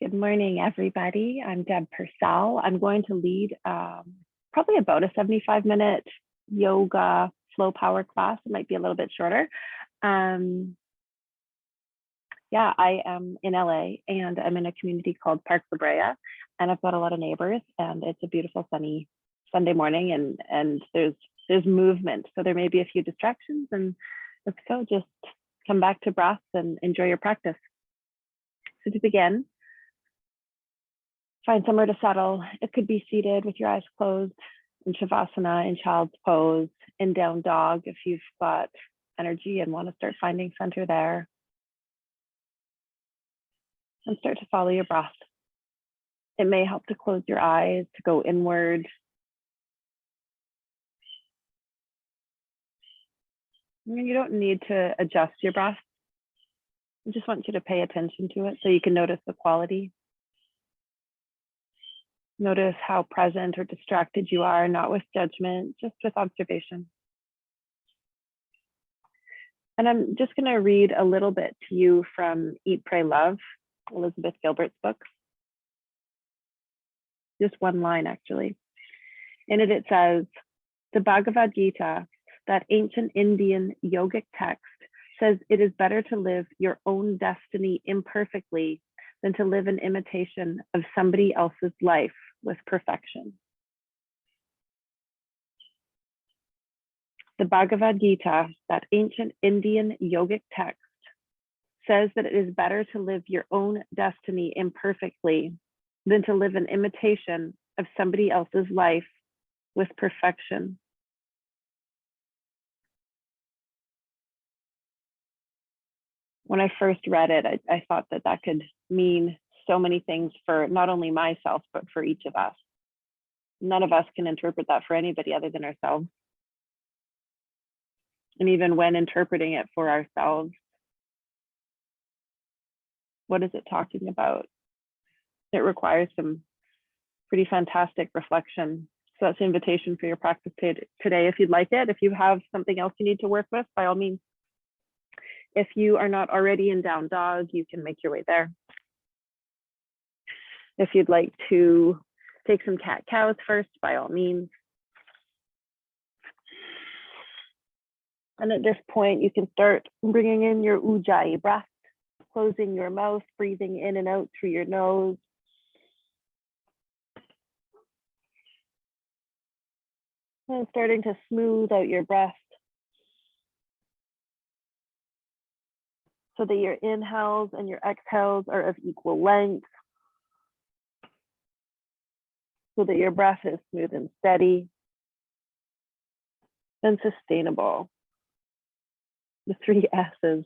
Good morning, everybody. I'm Deb Purcell. I'm going to lead probably about a 75-minute yoga flow power class. It might be a little bit shorter. Yeah, I am in LA and I'm in a community called Park La Brea, and I've got a lot of neighbors, and it's a beautiful sunny Sunday morning, and there's movement. So there may be a few distractions, and let's go just come back to breath and enjoy your practice. So to begin, find somewhere to settle. It could be seated with your eyes closed, in Shavasana, in Child's Pose, in Down Dog if you've got energy and want to start finding center there. And start to follow your breath. It may help to close your eyes, to go inward. And you don't need to adjust your breath. I just want you to pay attention to it so you can notice the quality. Notice how present or distracted you are, not with judgment, just with observation. And I'm just going to read a little bit to you from Eat, Pray, Love, Elizabeth Gilbert's book. Just one line, actually. In it, it says, the Bhagavad Gita, that ancient Indian yogic text, says it is better to live your own destiny imperfectly than to live an imitation of somebody else's life with perfection. The Bhagavad Gita, that ancient Indian yogic text, says that it is better to live your own destiny imperfectly than to live an imitation of somebody else's life with perfection. When I first read it, I thought that that could mean so many things for not only myself, but for each of us. None of us can interpret that for anybody other than ourselves. And even when interpreting it for ourselves, what is it talking about? It requires some pretty fantastic reflection. So that's an invitation for your practice today. If you'd like it, if you have something else you need to work with, by all means. If you are not already in Down Dog, you can make your way there. If you'd like to take some cat-cows first, by all means. And at this point, you can start bringing in your Ujjayi Breath, closing your mouth, breathing in and out through your nose. And starting to smooth out your breath so that your inhales and your exhales are of equal length, so that your breath is smooth and steady and sustainable. The 3 S's.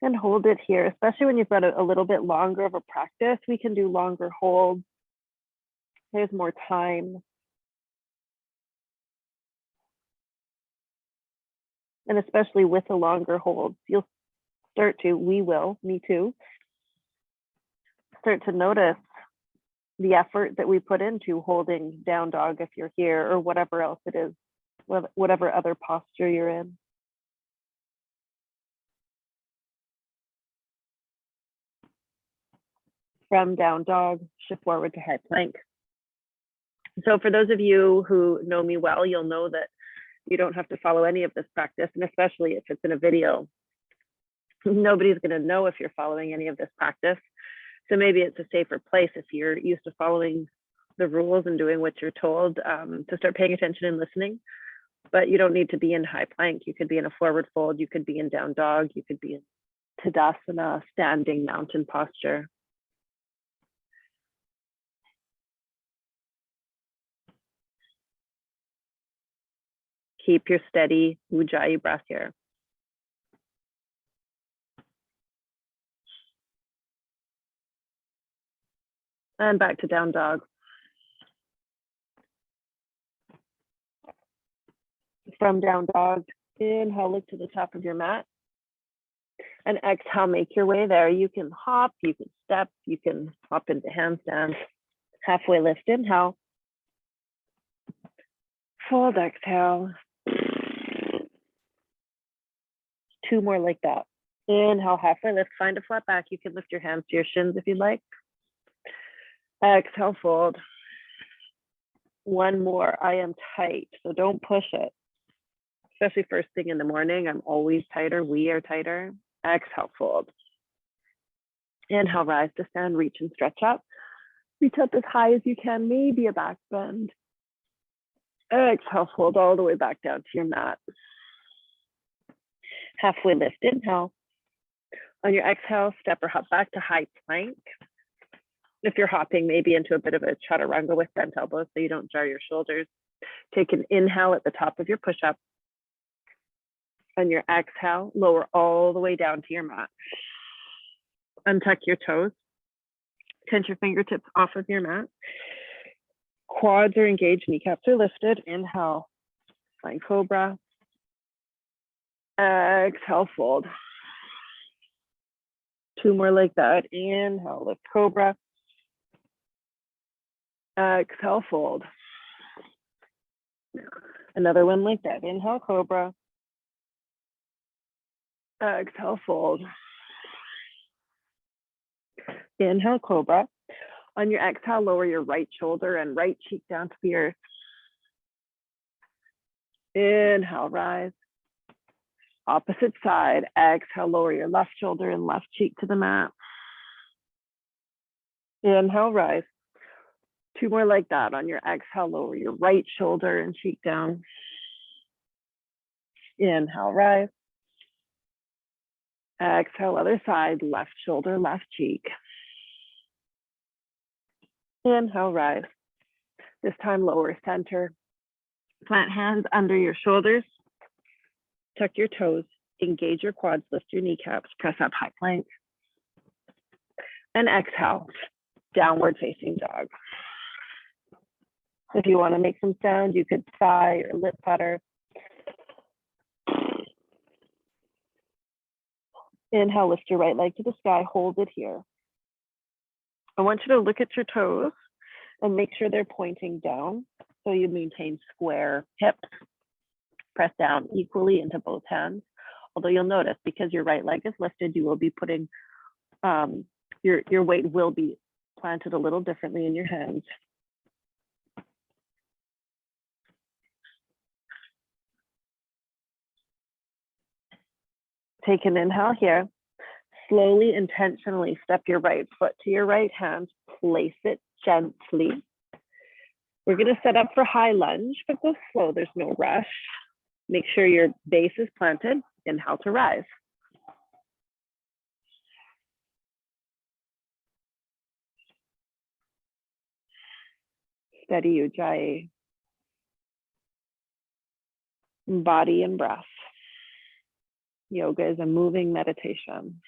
And hold it here, especially when you've got a little bit longer of a practice. We can do longer holds. There's more time. And especially with the longer holds, you'll start to, me too, start to notice the effort that we put into holding Down Dog if you're here, or whatever else it is, whatever other posture you're in. From Down Dog, shift forward to high plank. So for those of you who know me well, you'll know that you don't have to follow any of this practice, and especially if it's in a video. Nobody's going to know if you're following any of this practice. So maybe it's a safer place if you're used to following the rules and doing what you're told, to start paying attention and listening. But you don't need to be in high plank. You could be in a forward fold. You could be in Down Dog. You could be in Tadasana, standing mountain posture. Keep your steady Ujjayi breath here. And back to Down Dog. From Down Dog, inhale, look to the top of your mat. And exhale, make your way there. You can hop, you can step, you can hop into handstand. Halfway lift, inhale. Fold, exhale. 2 more like that. Inhale, halfway lift, find a flat back. You can lift your hands to your shins if you'd like. Exhale, fold. 1 more. I am tight, so don't push it. Especially first thing in the morning, I'm always tighter. We are tighter. Exhale, fold. Inhale, rise to stand, reach and stretch up. Reach up as high as you can, maybe a back bend. Exhale, fold all the way back down to your mat. Halfway lift, inhale. On your exhale, step or hop back to high plank. If you're hopping, maybe into a bit of a chaturanga with bent elbows so you don't jar your shoulders. Take an inhale at the top of your push-up. On your exhale, lower all the way down to your mat. Untuck your toes. Tense your fingertips off of your mat. Quads are engaged, kneecaps are lifted. Inhale, flying cobra. Exhale, fold. 2 more like that. Inhale, lift cobra. Exhale, fold. Another one like that. Inhale, cobra. Exhale, fold. Inhale, cobra. On your exhale, lower your right shoulder and right cheek down to the earth. Inhale, rise. Opposite side. Exhale, lower your left shoulder and left cheek to the mat. Inhale, rise. 2 more like that. On your exhale, lower your right shoulder and cheek down. Inhale, rise. Exhale, other side, left shoulder, left cheek. Inhale, rise. This time, lower center. Plant hands under your shoulders. Tuck your toes. Engage your quads. Lift your kneecaps. Press up high plank. And exhale, downward facing dog. If you want to make some sound, you could sigh or lip putter. Inhale, lift your right leg to the sky, hold it here. I want you to look at your toes and make sure they're pointing down so you maintain square hips. Press down equally into both hands. Although you'll notice, because your right leg is lifted, you will be putting, your weight will be planted a little differently in your hands. Take an inhale here. Slowly, intentionally step your right foot to your right hand. Place it gently. We're going to set up for high lunge, but go slow. There's no rush. Make sure your base is planted. Inhale to rise. Steady Ujjayi. Body and breath. Yoga is a moving meditation.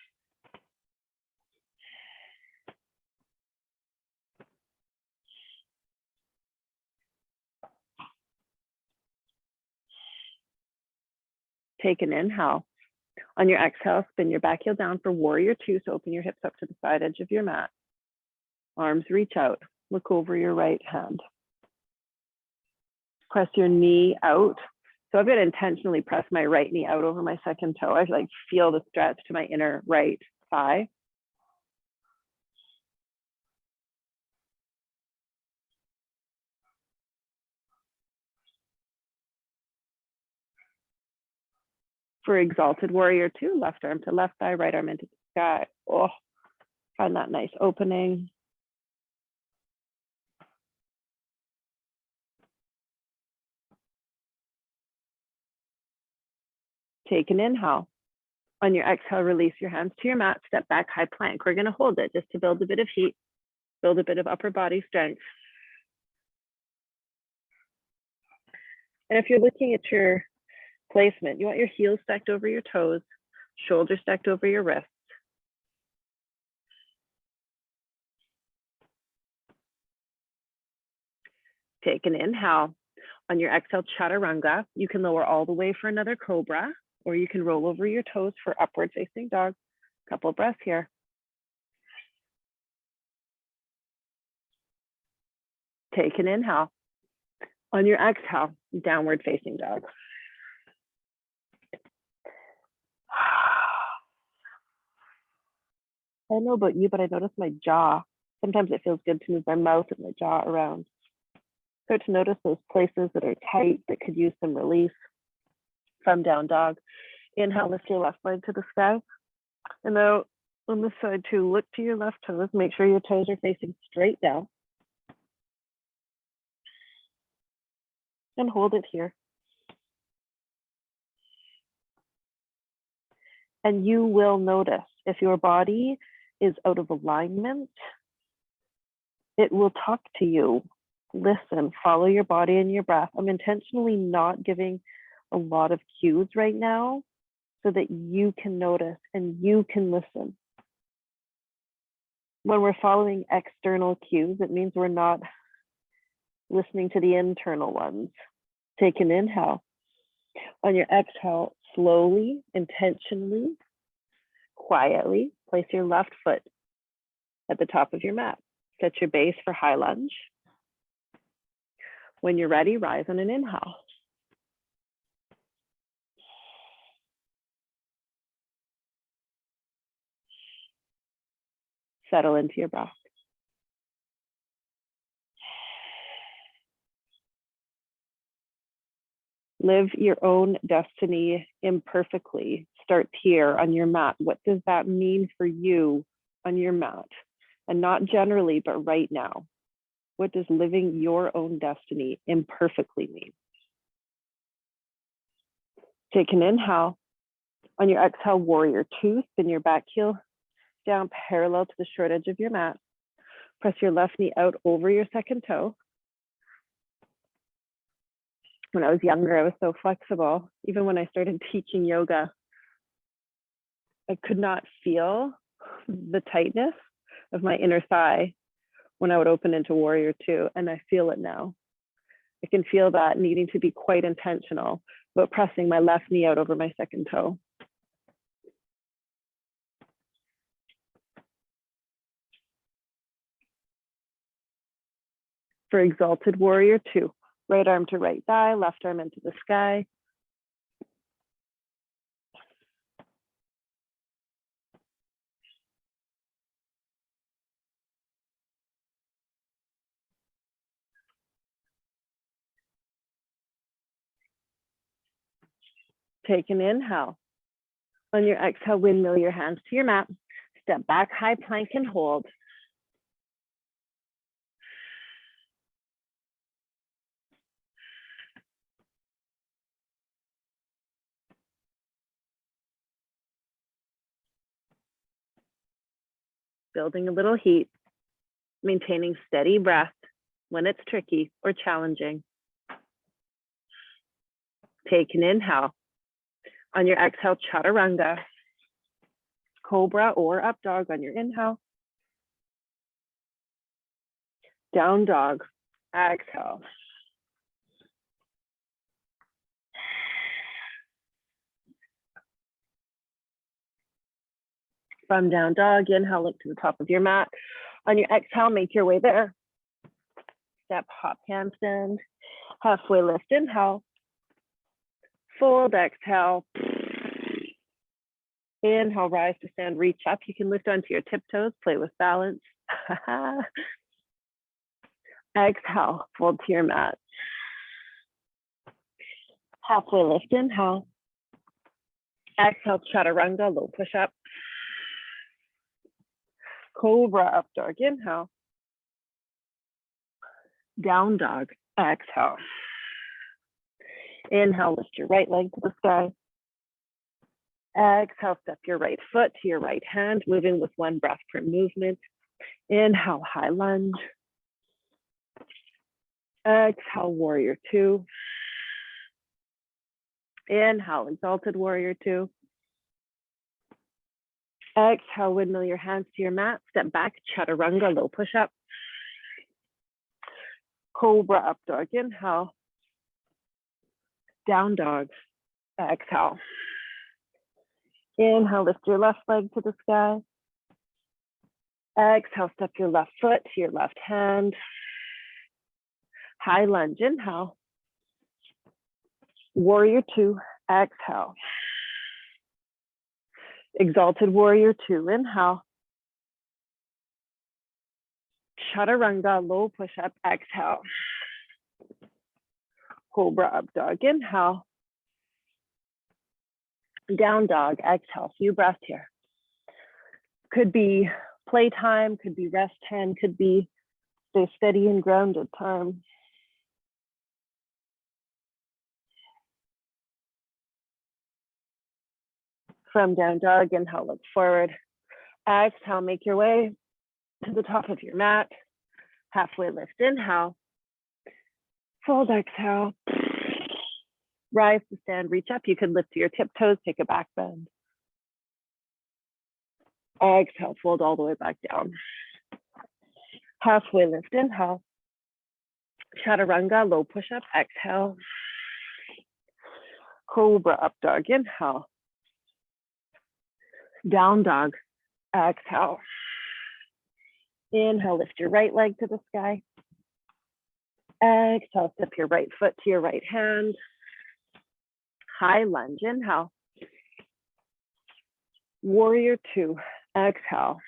Take an inhale. On your exhale, spin your back heel down for Warrior Two. So open your hips up to the side edge of your mat. Arms reach out. Look over your right hand. Press your knee out. So I'm going to intentionally press my right knee out over my second toe. I like feel the stretch to my inner right thigh. For Exalted Warrior Two, left arm to left thigh, right arm into the sky. Oh, find that nice opening. Take an inhale. On your exhale, release your hands to your mat, step back, high plank. We're going to hold it just to build a bit of heat, build a bit of upper body strength. And if you're looking at your placement, you want your heels stacked over your toes, shoulders stacked over your wrists. Take an inhale. On your exhale, chaturanga. You can lower all the way for another cobra, or you can roll over your toes for upward facing dog. Couple of breaths here. Take an inhale. On your exhale, downward facing dog. I don't know about you, but I notice my jaw. Sometimes it feels good to move my mouth and my jaw around. Start to notice those places that are tight that could use some relief. From down dog. Inhale, lift your left leg to the sky. And now on this side too, look to your left toes. Make sure your toes are facing straight down. And hold it here. And you will notice if your body is out of alignment, it will talk to you. Listen, follow your body and your breath. I'm intentionally not giving a lot of cues right now so that you can notice and you can listen. When we're following external cues, it means we're not listening to the internal ones. Take an inhale. On your exhale, slowly, intentionally, quietly, place your left foot at the top of your mat. Set your base for high lunge. When you're ready, rise on an inhale. Settle into your breath. Live your own destiny imperfectly. Start here on your mat. What does that mean for you on your mat? And not generally, but right now. What does living your own destiny imperfectly mean? Take an inhale. On your exhale, Warrior Two, spin your back heel down parallel to the short edge of your mat. Press your left knee out over your second toe. When I was younger, I was so flexible. Even when I started teaching yoga, I could not feel the tightness of my inner thigh when I would open into Warrior Two, and I feel it now. I can feel that needing to be quite intentional about pressing my left knee out over my second toe. For Exalted Warrior Two, right arm to right thigh, left arm into the sky. Take an inhale. On your exhale, windmill your hands to your mat. Step back, high plank and hold. Building a little heat, maintaining steady breath when it's tricky or challenging. Take an inhale. On your exhale, chaturanga, cobra or up dog on your inhale. Down dog, exhale. From down dog, inhale, look to the top of your mat. On your exhale, make your way there. Step, hop, handstand. Halfway lift, inhale. Fold, exhale. Inhale, rise to stand, reach up. You can lift onto your tiptoes, play with balance. Exhale, fold to your mat. Halfway lift, inhale. Exhale, chaturanga, low push up. Cobra, up dog, inhale. Down dog, exhale. Inhale, lift your right leg to the sky. Exhale, step your right foot to your right hand, moving with one breath per movement. Inhale, high lunge. Exhale, Warrior Two. Inhale, Exalted Warrior Two. Exhale, windmill your hands to your mat. Step back, chaturanga, low push up. Cobra, up dog, inhale. Down dog, exhale. Inhale, lift your left leg to the sky. Exhale, step your left foot to your left hand. High lunge, inhale. Warrior Two, exhale. Exalted Warrior Two, inhale. Chaturanga, low push-up, exhale. Cobra up dog, inhale. Down dog, exhale. Few breaths here. Could be playtime, could be rest time, could be stay steady and grounded time. From down dog, inhale, look forward. Exhale, make your way to the top of your mat. Halfway lift, inhale. Fold, exhale. Rise to stand, reach up. You could lift to your tiptoes, take a back bend. Exhale, fold all the way back down. Halfway lift, inhale. Chaturanga, low push-up, exhale. Cobra up dog, inhale. Down dog, exhale. Inhale, lift your right leg to the sky. Exhale, step your right foot to your right hand. High lunge, inhale. Warrior Two, exhale.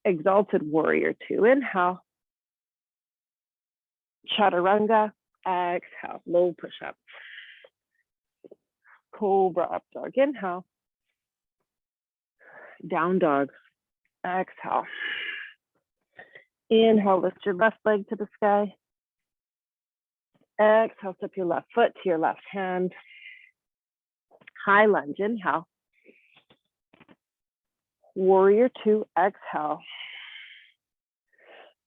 Exalted Warrior Two, inhale. Chaturanga, exhale, low push-up. Cobra up dog, inhale. Down dog, exhale. Inhale, lift your left leg to the sky. Exhale, step your left foot to your left hand. High lunge, inhale. Warrior Two, exhale.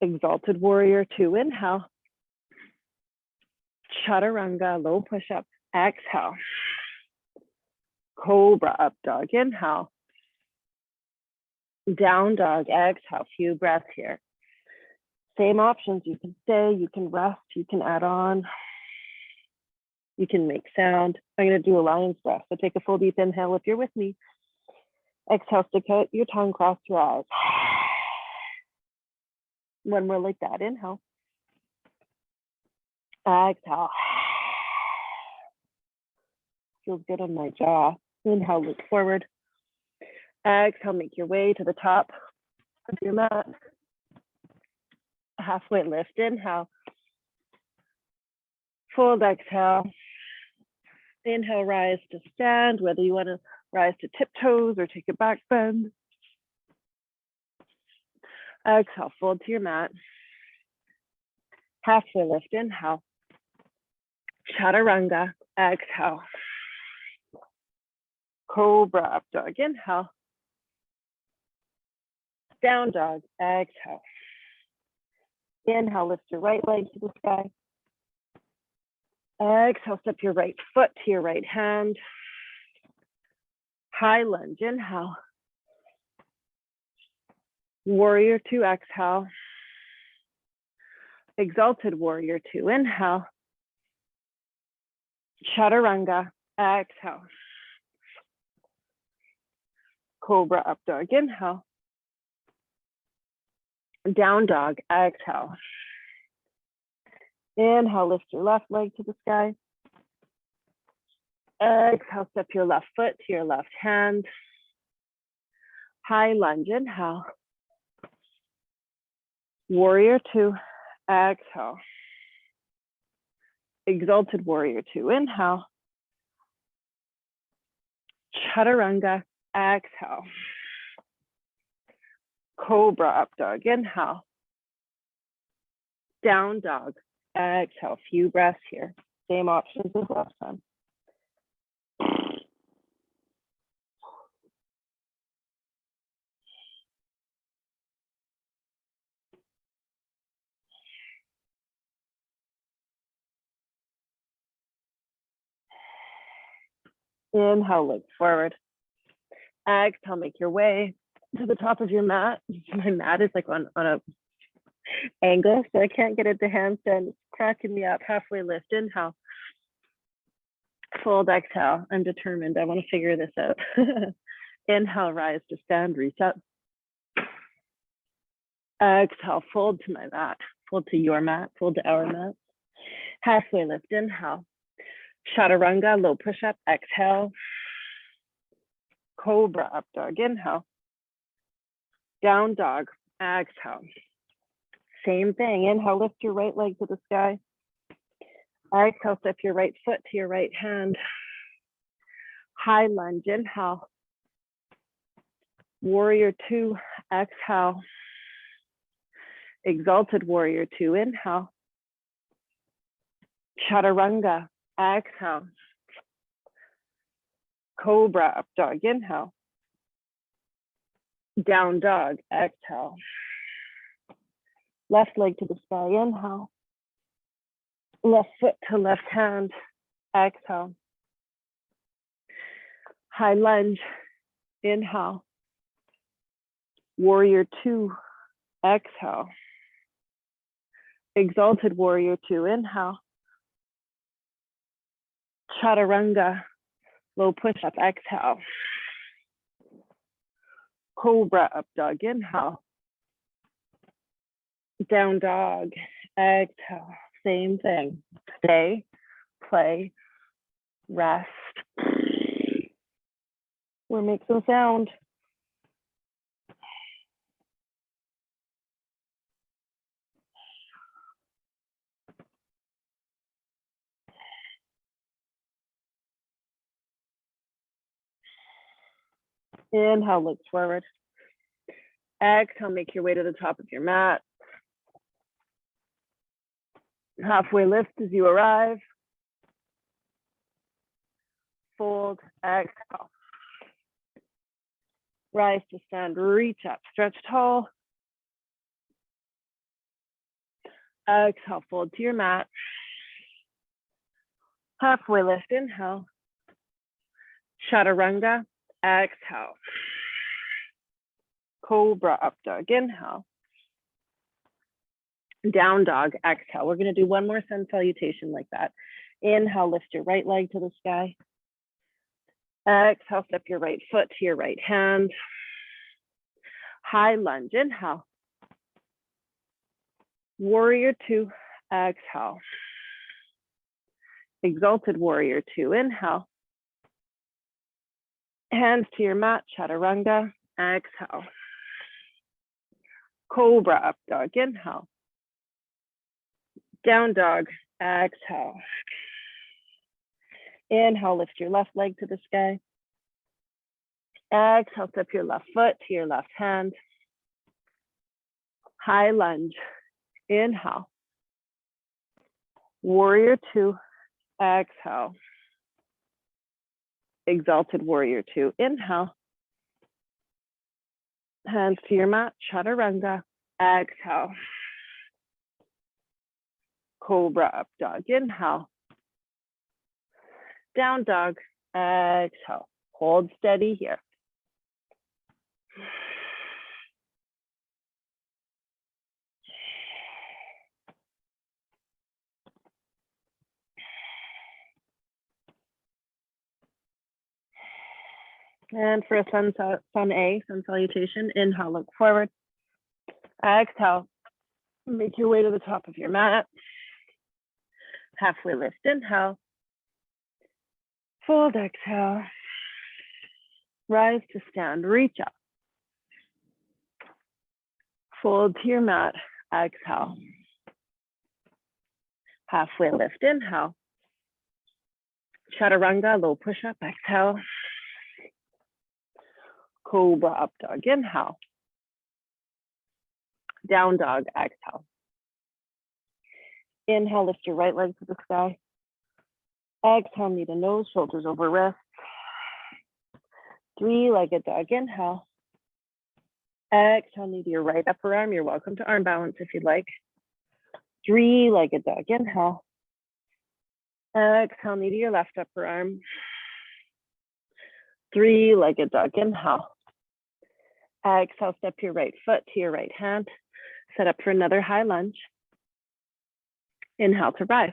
Exalted Warrior Two, inhale. Chaturanga, low push-up, exhale. Cobra up dog, inhale. Down dog, exhale. Few breaths here. Same options. You can stay, you can rest, you can add on. You can make sound. I'm going to do a lion's breath. So take a full deep inhale if you're with me. Exhale, stick out your tongue, cross your eyes. One more like that. Inhale. Exhale. Feels good on my jaw. Inhale, look forward. Exhale, make your way to the top of your mat. Halfway lift, inhale. Fold, exhale. Inhale, rise to stand, whether you want to rise to tiptoes or take a back bend. Exhale, fold to your mat. Halfway lift, inhale. Chaturanga, exhale. Cobra up dog, inhale. Down dog, exhale. Inhale, lift your right leg to the sky. Exhale, step your right foot to your right hand. High lunge, inhale. Warrior Two, exhale. Exalted Warrior Two, inhale. Chaturanga, exhale. Cobra up dog, inhale. Down dog, exhale. Inhale, lift your left leg to the sky. Exhale, step your left foot to your left hand. High lunge, inhale. Warrior Two, exhale. Exalted Warrior Two, inhale. Chaturanga, exhale. Cobra up dog, inhale. Down dog, exhale. Few breaths here. Same options as last time. Inhale, look forward. Exhale, make your way to the top of your mat. My mat is like on a angle, so I can't get it to handstand. It's cracking me up. Halfway lift, inhale. Fold, exhale. I'm determined. I want to figure this out. Inhale, rise to stand, reach up. Exhale, fold to my mat. Fold to your mat, fold to our mat. Halfway lift, inhale. Chaturanga, low push-up, exhale. Cobra, up dog, inhale. Down dog, exhale. Same thing, inhale, lift your right leg to the sky. Exhale, step your right foot to your right hand. High lunge, inhale. Warrior Two, exhale. Exalted Warrior Two, inhale. Chaturanga, exhale. Cobra, up dog, inhale. Down dog, exhale. Left leg to the sky, inhale. Left foot to left hand, exhale. High lunge, inhale. Warrior Two, exhale. Exalted Warrior Two, inhale. Chaturanga, low push-up, exhale. Cobra, up dog, inhale. Down dog, exhale. Same thing. Stay, play, rest, or make some sound. Inhale, look forward. Exhale, make your way to the top of your mat. Halfway lift as you arrive. Fold, exhale. Rise to stand, reach up, stretch tall. Exhale, fold to your mat. Halfway lift, inhale. Chaturanga, exhale. Cobra, up dog, inhale. Down dog, exhale. We're going to do one more sun salutation like that. Inhale, lift your right leg to the sky. Exhale, step your right foot to your right hand. High lunge, inhale. Warrior Two, exhale. Exalted Warrior Two, inhale. Hands to your mat, chaturanga, exhale. Cobra, up dog, inhale. Down dog, exhale. Inhale, lift your left leg to the sky. Exhale, step your left foot to your left hand. High lunge, inhale. Warrior Two, exhale. Exalted Warrior Two, inhale. Hands to your mat, chaturanga, exhale. Cobra, up dog, inhale. Down dog, exhale. Hold steady here. And for a sun salutation, inhale, look forward. Exhale, make your way to the top of your mat. Halfway lift, inhale. Fold, exhale. Rise to stand, reach up. Fold to your mat, exhale. Halfway lift, inhale. Chaturanga, low push-up, exhale. Cobra, up dog, inhale. Down dog, exhale. Inhale, lift your right leg to the sky. Exhale, knee to nose, shoulders over wrists. Three-legged dog, inhale. Exhale, knee to your right upper arm. You're welcome to arm balance if you'd like. Three-legged dog, inhale. Exhale, knee to your left upper arm. Three-legged dog, inhale. Exhale, step your right foot to your right hand. Set up for another high lunge. Inhale to rise.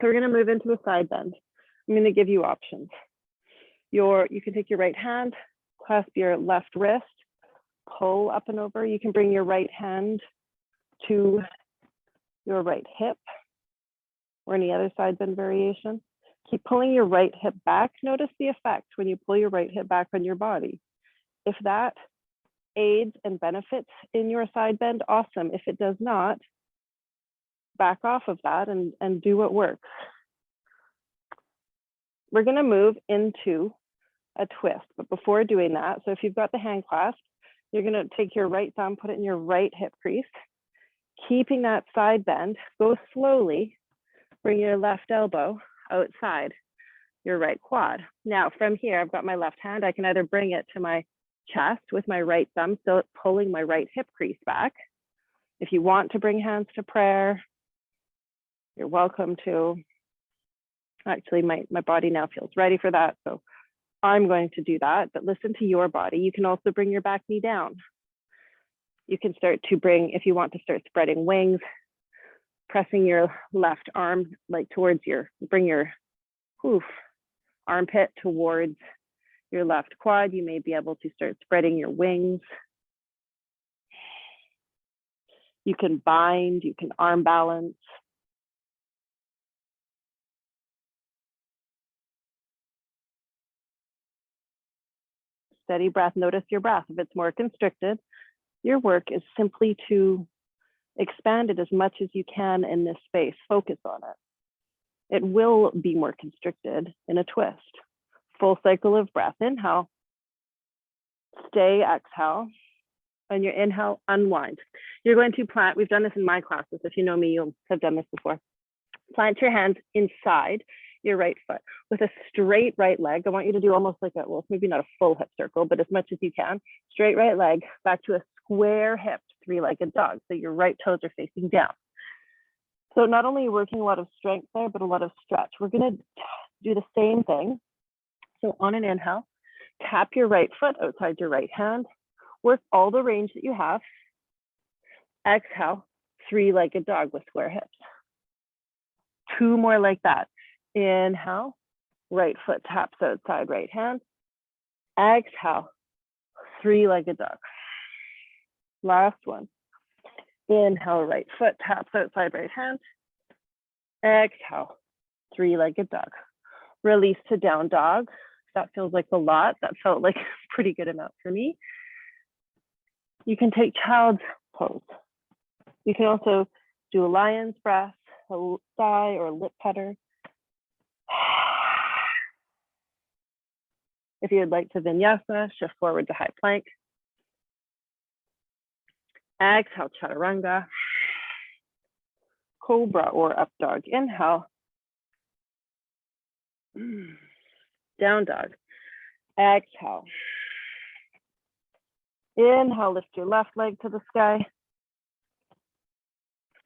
So we're going to move into a side bend. I'm going to give you options. You can take your right hand, clasp your left wrist, pull up and over. You can bring your right hand to your right hip or any other side bend variation. Keep pulling your right hip back. Notice the effect when you pull your right hip back on your body. If that aids and benefits in your side bend, awesome. If it does not, back off of that and do what works. We're going to move into a twist, but before doing that, so if you've got the hand clasp, you're going to take your right thumb, put it in your right hip crease, keeping that side bend. Go slowly, bring your left elbow outside your right quad. Now from here, I've got my left hand. I can either bring it to my chest with my right thumb, still pulling my right hip crease back. If you want to bring hands to prayer, you're welcome to. Actually, my body now feels ready for that, so I'm going to do that, but listen to your body. You can also bring your back knee down. You can start to bring, if you want to start spreading wings, pressing your left arm like towards bring your armpit towards your left quad. You may be able to start spreading your wings. You can bind, you can arm balance. Steady breath, notice your breath. If it's more constricted, your work is simply to expand it as much as you can in this space. Focus on it. It will be more constricted in a twist. Full cycle of breath. Inhale, stay, exhale. On your inhale, unwind. You're going to plant, we've done this in my classes. If you know me, you'll have done this before. Plant your hands inside your right foot with a straight right leg. I want you to do almost like well, maybe not a full hip circle, but as much as you can. Straight right leg back to a square hipped three-legged dog. So your right toes are facing down. So not only are you working a lot of strength there, but a lot of stretch. We're going to do the same thing. So on an inhale, tap your right foot outside your right hand. Work all the range that you have. Exhale, three-legged dog with square hips. Two more like that. Inhale, right foot taps outside right hand. Exhale, three-legged dog. Last one. Inhale, right foot taps outside right hand. Exhale, three-legged dog. Release to down dog. That feels like a lot. That felt like a pretty good amount for me. You can take child's pose. You can also do a lion's breath, a sigh, or a lip putter. If you'd like to vinyasa, shift forward to high plank. Exhale, chaturanga. Cobra or up dog. Inhale. Down dog. Exhale. Inhale, lift your left leg to the sky.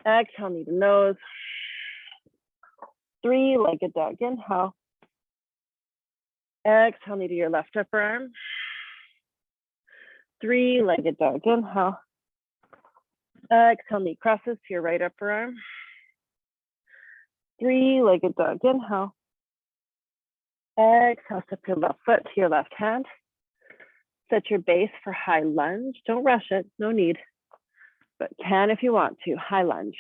Exhale, knee to nose. Three-legged dog. Inhale. Exhale, knee to your left upper arm. Three-legged dog. Inhale. Exhale, knee crosses to your right upper arm. Three-legged dog. Inhale. Exhale, step your left foot to your left hand. Set your base for high lunge. Don't rush it, no need, but can if you want to. High lunge.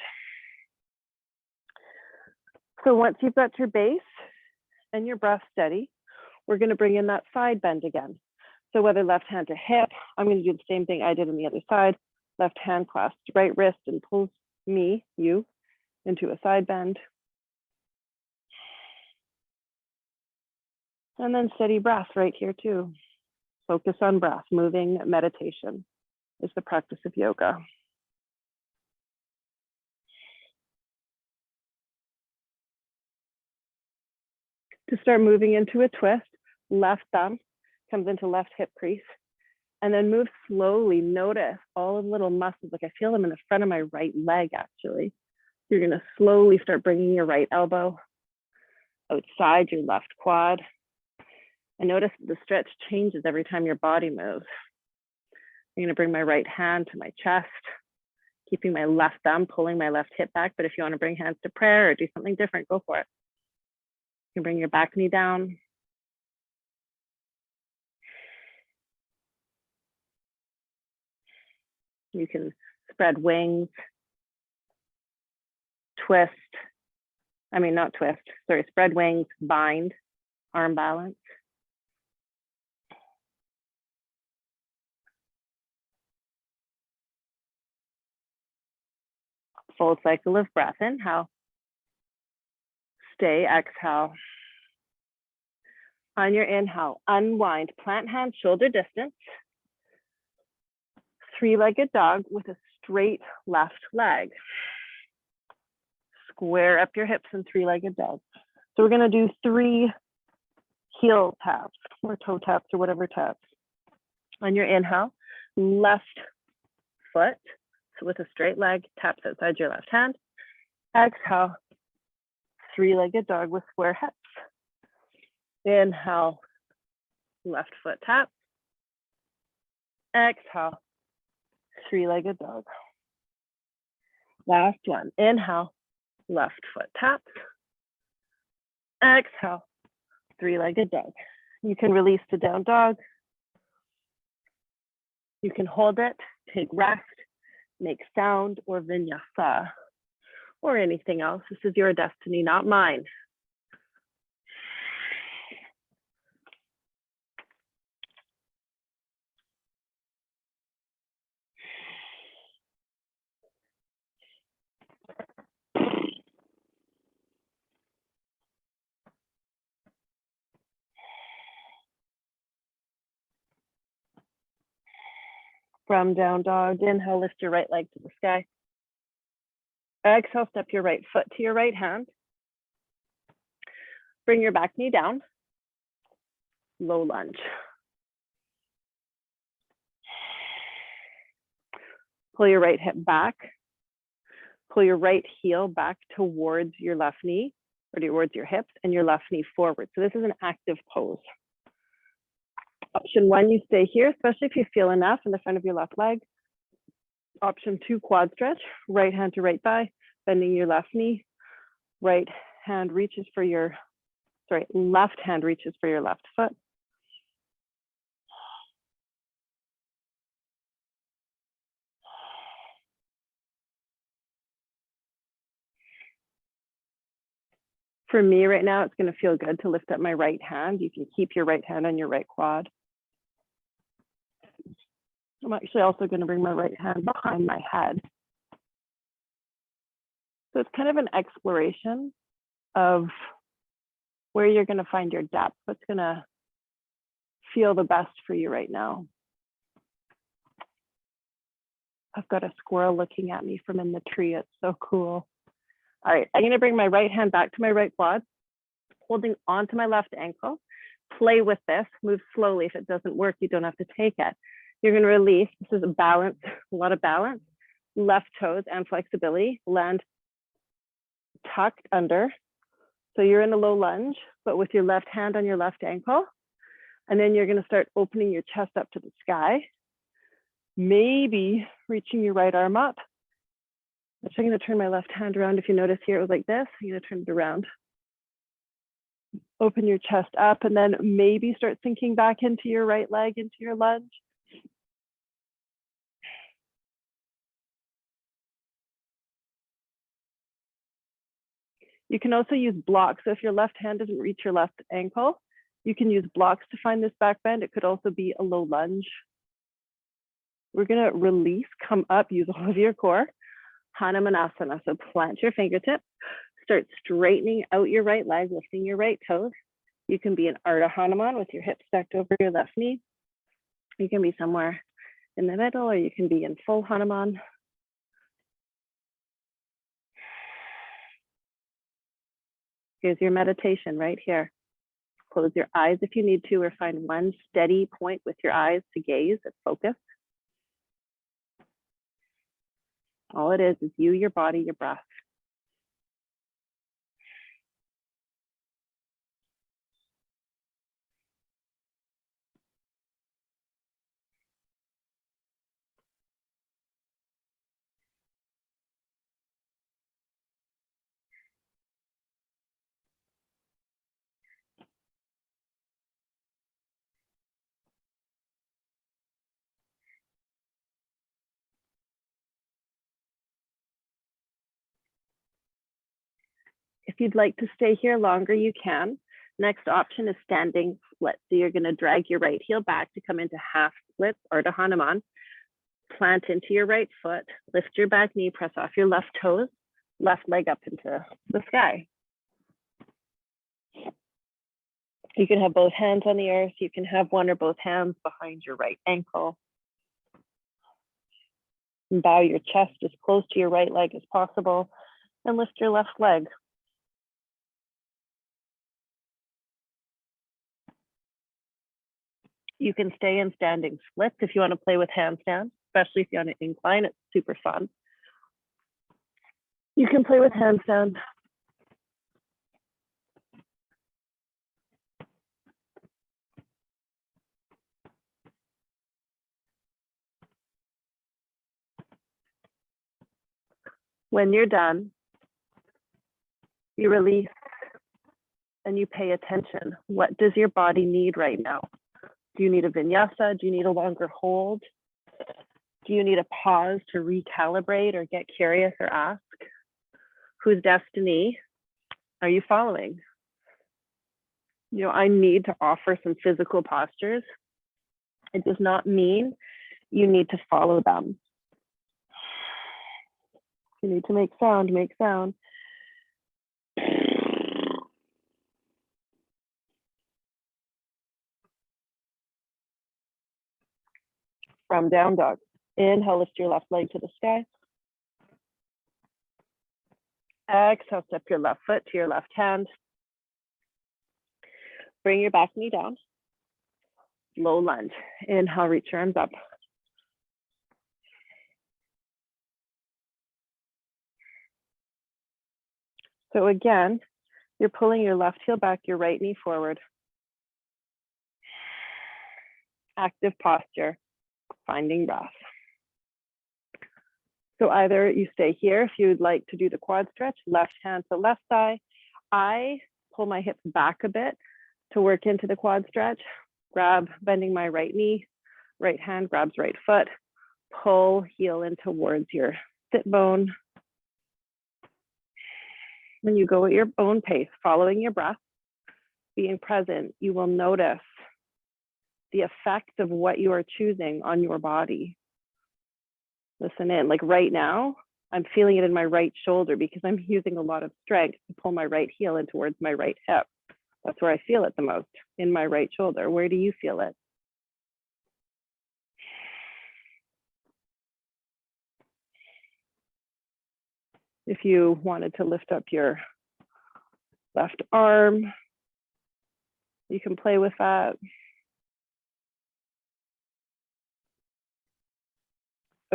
So once you've got your base and your breath steady, we're going to bring in that side bend again. So whether left hand to hip, I'm going to do the same thing I did on the other side. Left hand clasps right wrist and pulls you, into a side bend. And then steady breath right here too. Focus on breath. Moving meditation is the practice of yoga. To start moving into a twist, left thumb comes into left hip crease, and then move slowly. Notice all the little muscles, like I feel them in the front of my right leg actually. You're gonna slowly start bringing your right elbow outside your left quad. And notice the stretch changes every time your body moves. I'm gonna bring my right hand to my chest, keeping my left thumb, pulling my left hip back. But if you wanna bring hands to prayer or do something different, go for it. You can bring your back knee down. You can spread wings, twist. I mean, not twist, sorry, spread wings, bind, arm balance. Full cycle of breath. Inhale. Stay, exhale. On your inhale, unwind, plant hands shoulder distance. Three-legged dog with a straight left leg. Square up your hips in three-legged dog. So we're gonna do 3 heel taps or toe taps or whatever taps. On your inhale, left foot, so with a straight leg, taps outside your left hand. Exhale, three-legged dog with square hips. Inhale, left foot tap. Exhale, three-legged dog. Last one, inhale, left foot tap. Exhale, three-legged dog. You can release to down dog. You can hold it, take rest, make sound, or vinyasa, or anything else. This is your destiny, not mine. From down dog, inhale, lift your right leg to the sky. Exhale, step your right foot to your right hand. Bring your back knee down. Low lunge. Pull your right hip back. Pull your right heel back towards your left knee or towards your hips and your left knee forward. So this is an active pose. Option 1, you stay here, especially if you feel enough in the front of your left leg. Option 2, quad stretch, right hand to right thigh, bending your left knee. Right hand reaches for your, left hand reaches for your left foot. For me right now, it's going to feel good to lift up my right hand. You can keep your right hand on your right quad. I'm actually also going to bring my right hand behind my head. So it's kind of an exploration of where you're going to find your depth, what's going to feel the best for you right now. I've got a squirrel looking at me from in the tree. It's so cool. All right, I'm going to bring my right hand back to my right quad, holding onto my left ankle. Play with this, move slowly. If it doesn't work, you don't have to take it. You're going to release. This is a balance, a lot of balance. Left toes and flexibility. Land tucked under. So you're in a low lunge, but with your left hand on your left ankle. And then you're going to start opening your chest up to the sky. Maybe reaching your right arm up. I'm going to turn my left hand around. If you notice here, it was like this. I'm going to turn it around. Open your chest up and then maybe start sinking back into your right leg, into your lunge. You can also use blocks. So if your left hand doesn't reach your left ankle, you can use blocks to find this back bend. It could also be a low lunge. We're going to release, come up, use all of your core. Hanumanasana. So plant your fingertips, start straightening out your right leg, lifting your right toes. You can be an Ardha Hanuman with your hips stacked over your left knee. You can be somewhere in the middle, or you can be in full Hanuman. Here's your meditation right here. Close your eyes if you need to, or find one steady point with your eyes to gaze and focus. All it is you, your body, your breath. If you'd like to stay here longer, you can. Next option is standing split. So you're going to drag your right heel back to come into half splits or to Hanuman. Plant into your right foot, lift your back knee, press off your left toes, left leg up into the sky. You can have both hands on the earth. You can have one or both hands behind your right ankle. And bow your chest as close to your right leg as possible and lift your left leg. You can stay in standing splits if you want to play with handstands, especially if you're on an incline. It's super fun. You can play with handstands. When you're done, you release and you pay attention. What does your body need right now? Do you need a vinyasa? Do you need a longer hold? Do you need a pause to recalibrate or get curious or ask? Whose destiny are you following? You know, I need to offer some physical postures. It does not mean you need to follow them. You need to make sound, make sound. From down dog. Inhale, lift your left leg to the sky. Exhale, step your left foot to your left hand. Bring your back knee down. Low lunge. Inhale, reach your arms up. So again, you're pulling your left heel back, your right knee forward. Active posture, finding breath. So either you stay here if you'd like to do the quad stretch, left hand to left thigh. I pull my hips back a bit to work into the quad stretch. Grab, bending my right knee, right hand grabs right foot. Pull heel in towards your sit bone. When you go at your own pace, following your breath, being present, you will notice the effects of what you are choosing on your body. Listen in, like right now, I'm feeling it in my right shoulder because I'm using a lot of strength to pull my right heel in towards my right hip. That's where I feel it the most, in my right shoulder. Where do you feel it? If you wanted to lift up your left arm, you can play with that.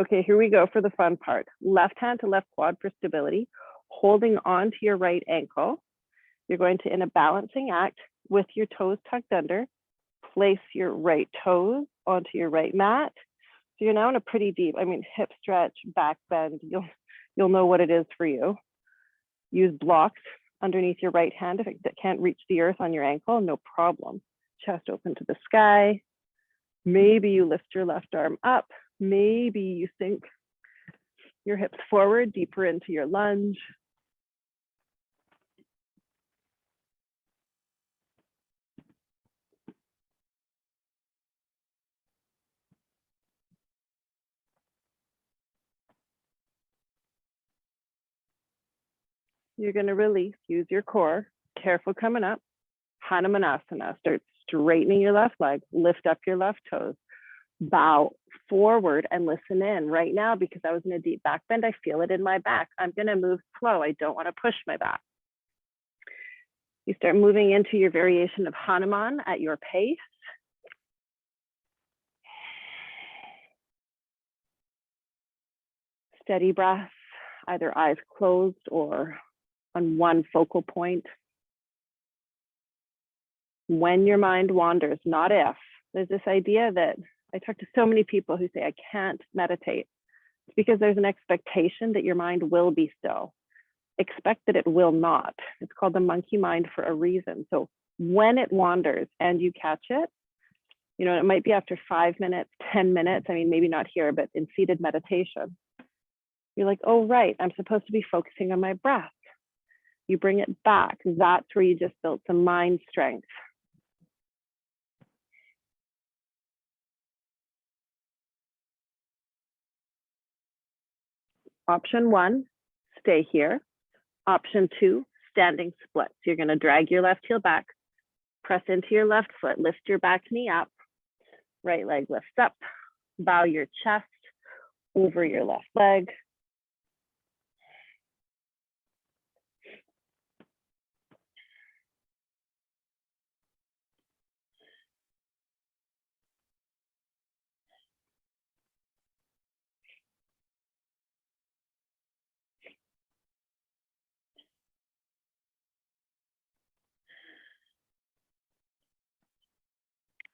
Okay, here we go for the fun part. Left hand to left quad for stability, holding on to your right ankle. You're going to, in a balancing act, with your toes tucked under, place your right toes onto your right mat. So you're now in a pretty deep, hip stretch, back bend. You'll know what it is for you. Use blocks underneath your right hand if it can't reach the earth on your ankle, no problem. Chest open to the sky. Maybe you lift your left arm up. Maybe you sink your hips forward, deeper into your lunge. You're going to release, use your core, careful coming up. Hanumanasana, start straightening your left leg, lift up your left toes, bow forward and listen in. Right now, because I was in a deep back bend, I feel it in my back. I'm going to move slow. I don't want to push my back. You start moving into your variation of Hanuman at your pace. Steady breath, either eyes closed or on one focal point. When your mind wanders, not if. There's this idea that I talk to so many people who say, I can't meditate. It's because there's an expectation that your mind will be still. Expect that it will not. It's called the monkey mind for a reason. So when it wanders and you catch it, it might be after 5 minutes, 10 minutes, maybe not here, but in seated meditation. You're like, oh, right, I'm supposed to be focusing on my breath. You bring it back. That's where you just built some mind strength. Option 1, stay here. Option 2, standing split. So you're going to drag your left heel back, press into your left foot, lift your back knee up, right leg lifts up, bow your chest over your left leg.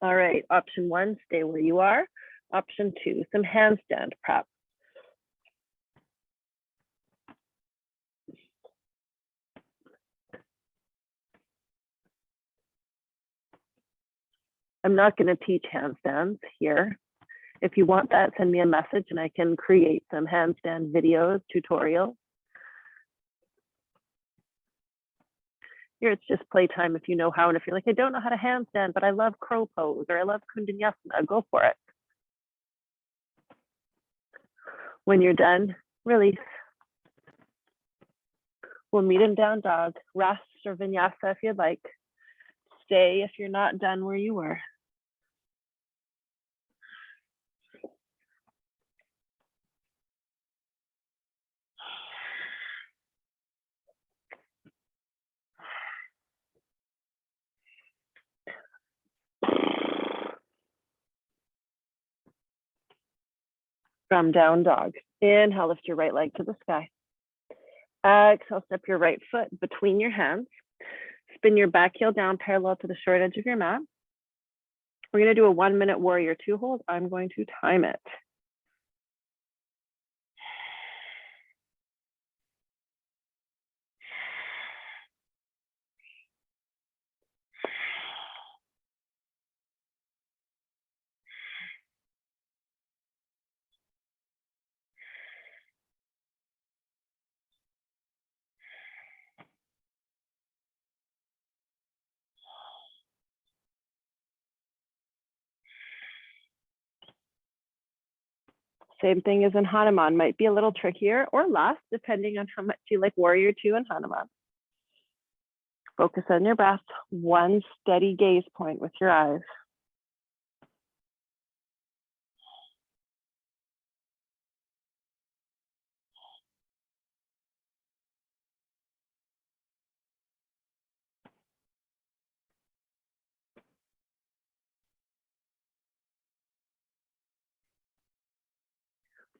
All right, option 1, stay where you are. Option 2, some handstand prep. I'm not going to teach handstands here. If you want that, send me a message and I can create some handstand videos, tutorials. Here it's just playtime if you know how, and if you're like, I don't know how to handstand, but I love crow pose or I love Kundanyasana, go for it. When you're done, release. We'll meet in down dog, rest or vinyasa if you'd like. Stay if you're not done where you were. From down dog. Inhale, lift your right leg to the sky. Exhale, step your right foot between your hands. Spin your back heel down parallel to the short edge of your mat. We're going to do a 1-minute warrior 2 hold. I'm going to time it. Same thing as in Hanuman, might be a little trickier or less, depending on how much you like Warrior 2 and Hanuman. Focus on your breath, one steady gaze point with your eyes.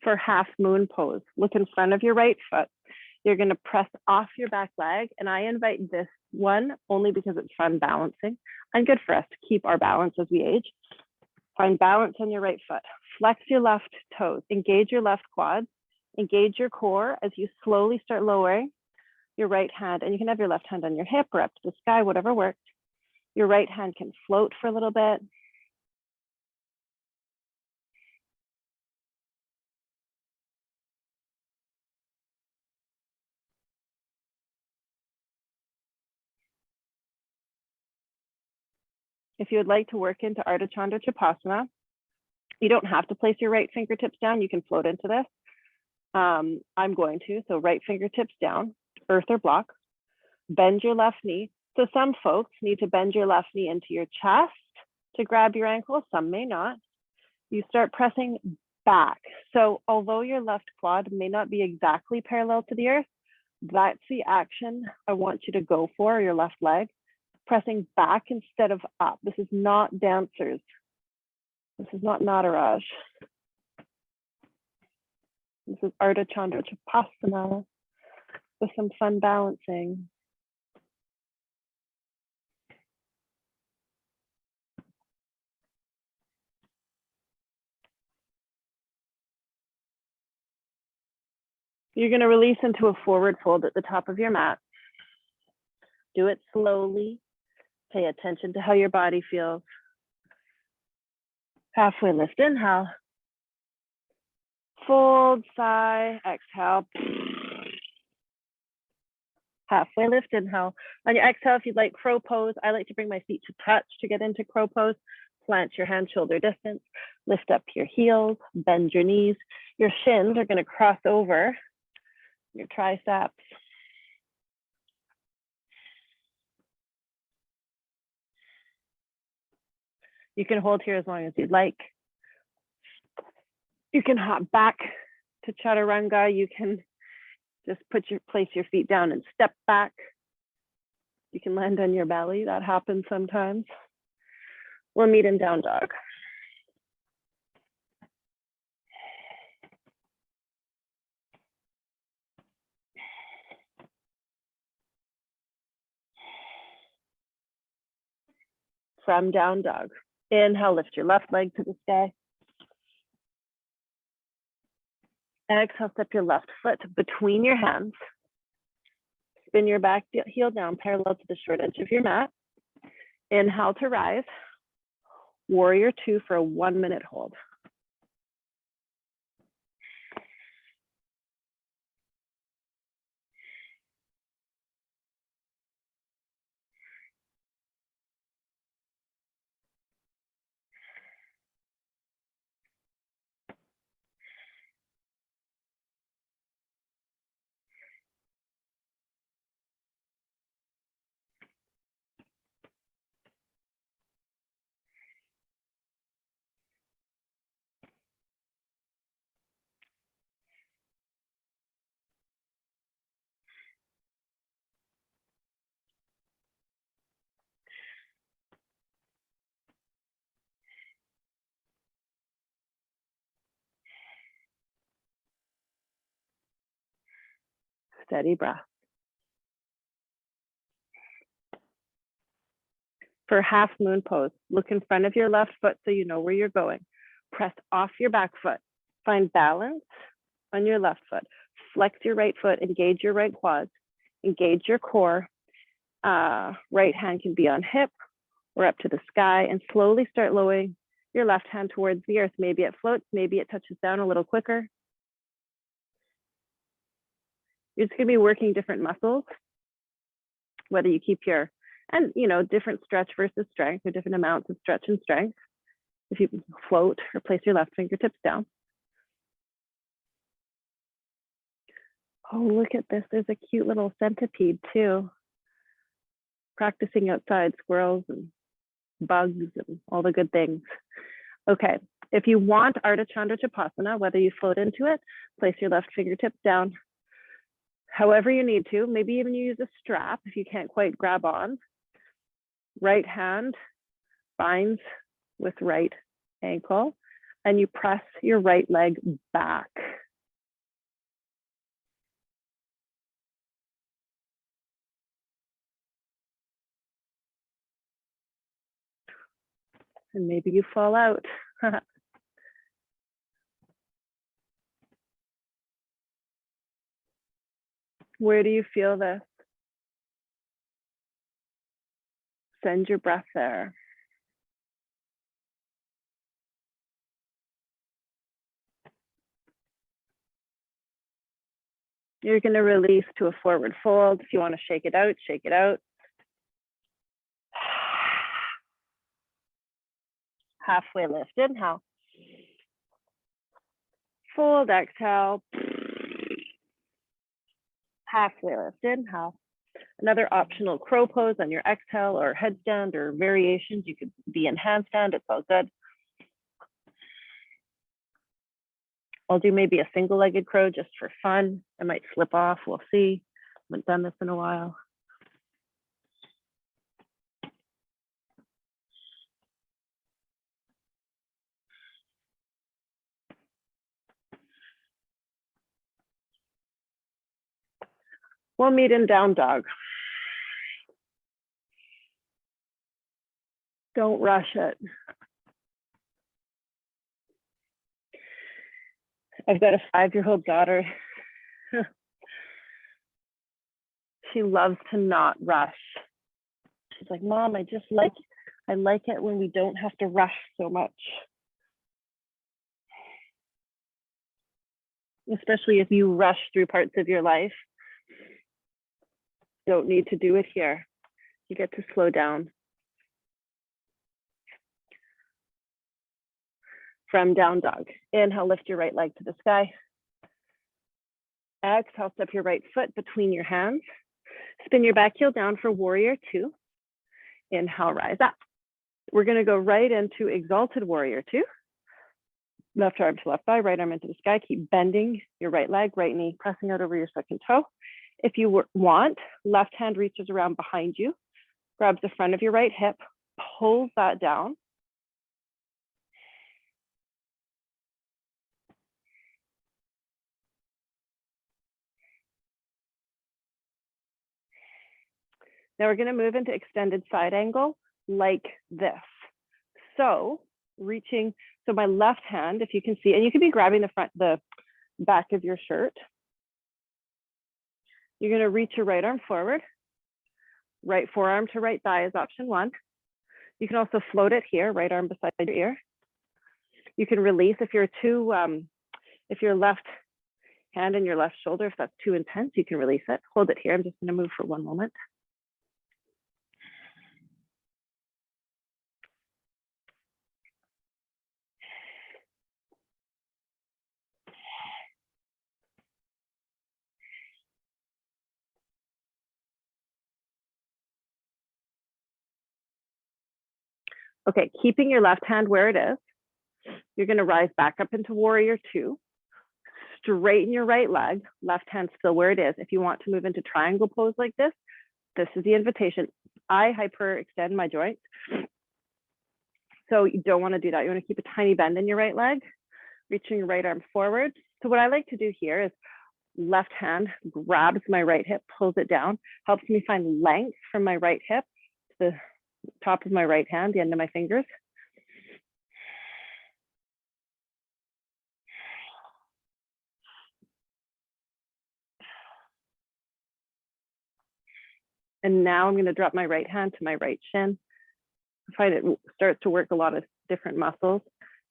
For half moon pose, look in front of your right foot. You're going to press off your back leg, and I invite this one only because it's fun balancing and good for us to keep our balance as we age. Find balance on your right foot. Flex your left toes. Engage your left quad. Engage your core as you slowly start lowering your right hand, and you can have your left hand on your hip or up to the sky, whatever works. Your right hand can float for a little bit. If you would like to work into Artichonda Chapasana, you don't have to place your right fingertips down. You can float into this. I'm going to, so right fingertips down, earth or block. Bend your left knee. So some folks need to bend your left knee into your chest to grab your ankle. Some may not. You start pressing back. So although your left quad may not be exactly parallel to the earth, that's the action I want you to go for, your left leg. Pressing back instead of up. This is not dancers. This is not Nataraj. This is Artichonda Chapasana with some fun balancing. You're going to release into a forward fold at the top of your mat. Do it slowly. Pay attention to how your body feels. Halfway lift, inhale. Fold, sigh, exhale. Halfway lift, inhale. On your exhale, if you'd like crow pose, I like to bring my feet to touch to get into crow pose. Plant your hand shoulder distance, lift up your heels, bend your knees. Your shins are going to cross over your triceps. You can hold here as long as you'd like. You can hop back to chaturanga. You can just place your feet down and step back. You can land on your belly. That happens sometimes. We'll meet in down dog. From down dog. Inhale, lift your left leg to the sky. Exhale, step your left foot between your hands. Spin your back heel down parallel to the short edge of your mat. Inhale to rise. Warrior Two for a 1 minute hold. Steady breath. For half moon pose, look in front of your left foot so you know where you're going. Press off your back foot. Find balance on your left foot. Flex your right foot, engage your right quads, engage your core. Right hand can be on hip or up to the sky, and slowly start lowering your left hand towards the earth. Maybe it floats, maybe it touches down a little quicker. You're just gonna be working different muscles, whether you keep your, and different stretch versus strength, or different amounts of stretch and strength. If you float or place your left fingertips down. Oh, look at this. There's a cute little centipede too. Practicing outside, squirrels and bugs and all the good things. Okay, if you want Artichonda Chapasana, whether you float into it, place your left fingertips down. However you need to, maybe even you use a strap if you can't quite grab on. Right hand binds with right ankle, and you press your right leg back. And maybe you fall out. Where do you feel this? Send your breath there. You're going to release to a forward fold. If you want to shake it out, shake it out. Halfway lift, inhale. Fold, exhale. Halfway lift, inhale. Another optional crow pose on your exhale, or headstand, or variations. You could be in handstand, it's all good. I'll do maybe a single-legged crow just for fun. I might slip off, we'll see. Haven't done this in a while. We'll meet in down dog. Don't rush it. I've got a 5-year-old daughter. She loves to not rush. She's like, Mom, I like it when we don't have to rush so much. Especially if you rush through parts of your life. Don't need to do it here. You get to slow down. From down dog. Inhale, lift your right leg to the sky. Exhale, step your right foot between your hands. Spin your back heel down for Warrior Two. Inhale, rise up. We're going to go right into Exalted Warrior Two. Left arm to left thigh, right arm into the sky. Keep bending your right leg, right knee, pressing out over your second toe. If you want, left hand reaches around behind you, grabs the front of your right hip, pulls that down. Now we're going to move into extended side angle like this. So reaching, so my left hand, if you can see, and you could be grabbing the back of your shirt. You're going to reach your right arm forward. Right forearm to right thigh is option one. You can also float it here, right arm beside your ear. You can release if you're if your left hand and your left shoulder, if that's too intense, you can release it. Hold it here. I'm just going to move for one moment. Okay, keeping your left hand where it is, you're going to rise back up into Warrior Two. Straighten your right leg, left hand still where it is. If you want to move into triangle pose like this is the invitation. I hyperextend my joints. So you don't want to do that. You want to keep a tiny bend in your right leg, reaching your right arm forward. So what I like to do here is left hand grabs my right hip, pulls it down, helps me find length from my right hip to the top of my right hand, the end of my fingers. And now I'm going to drop my right hand to my right shin. I find it starts to work a lot of different muscles.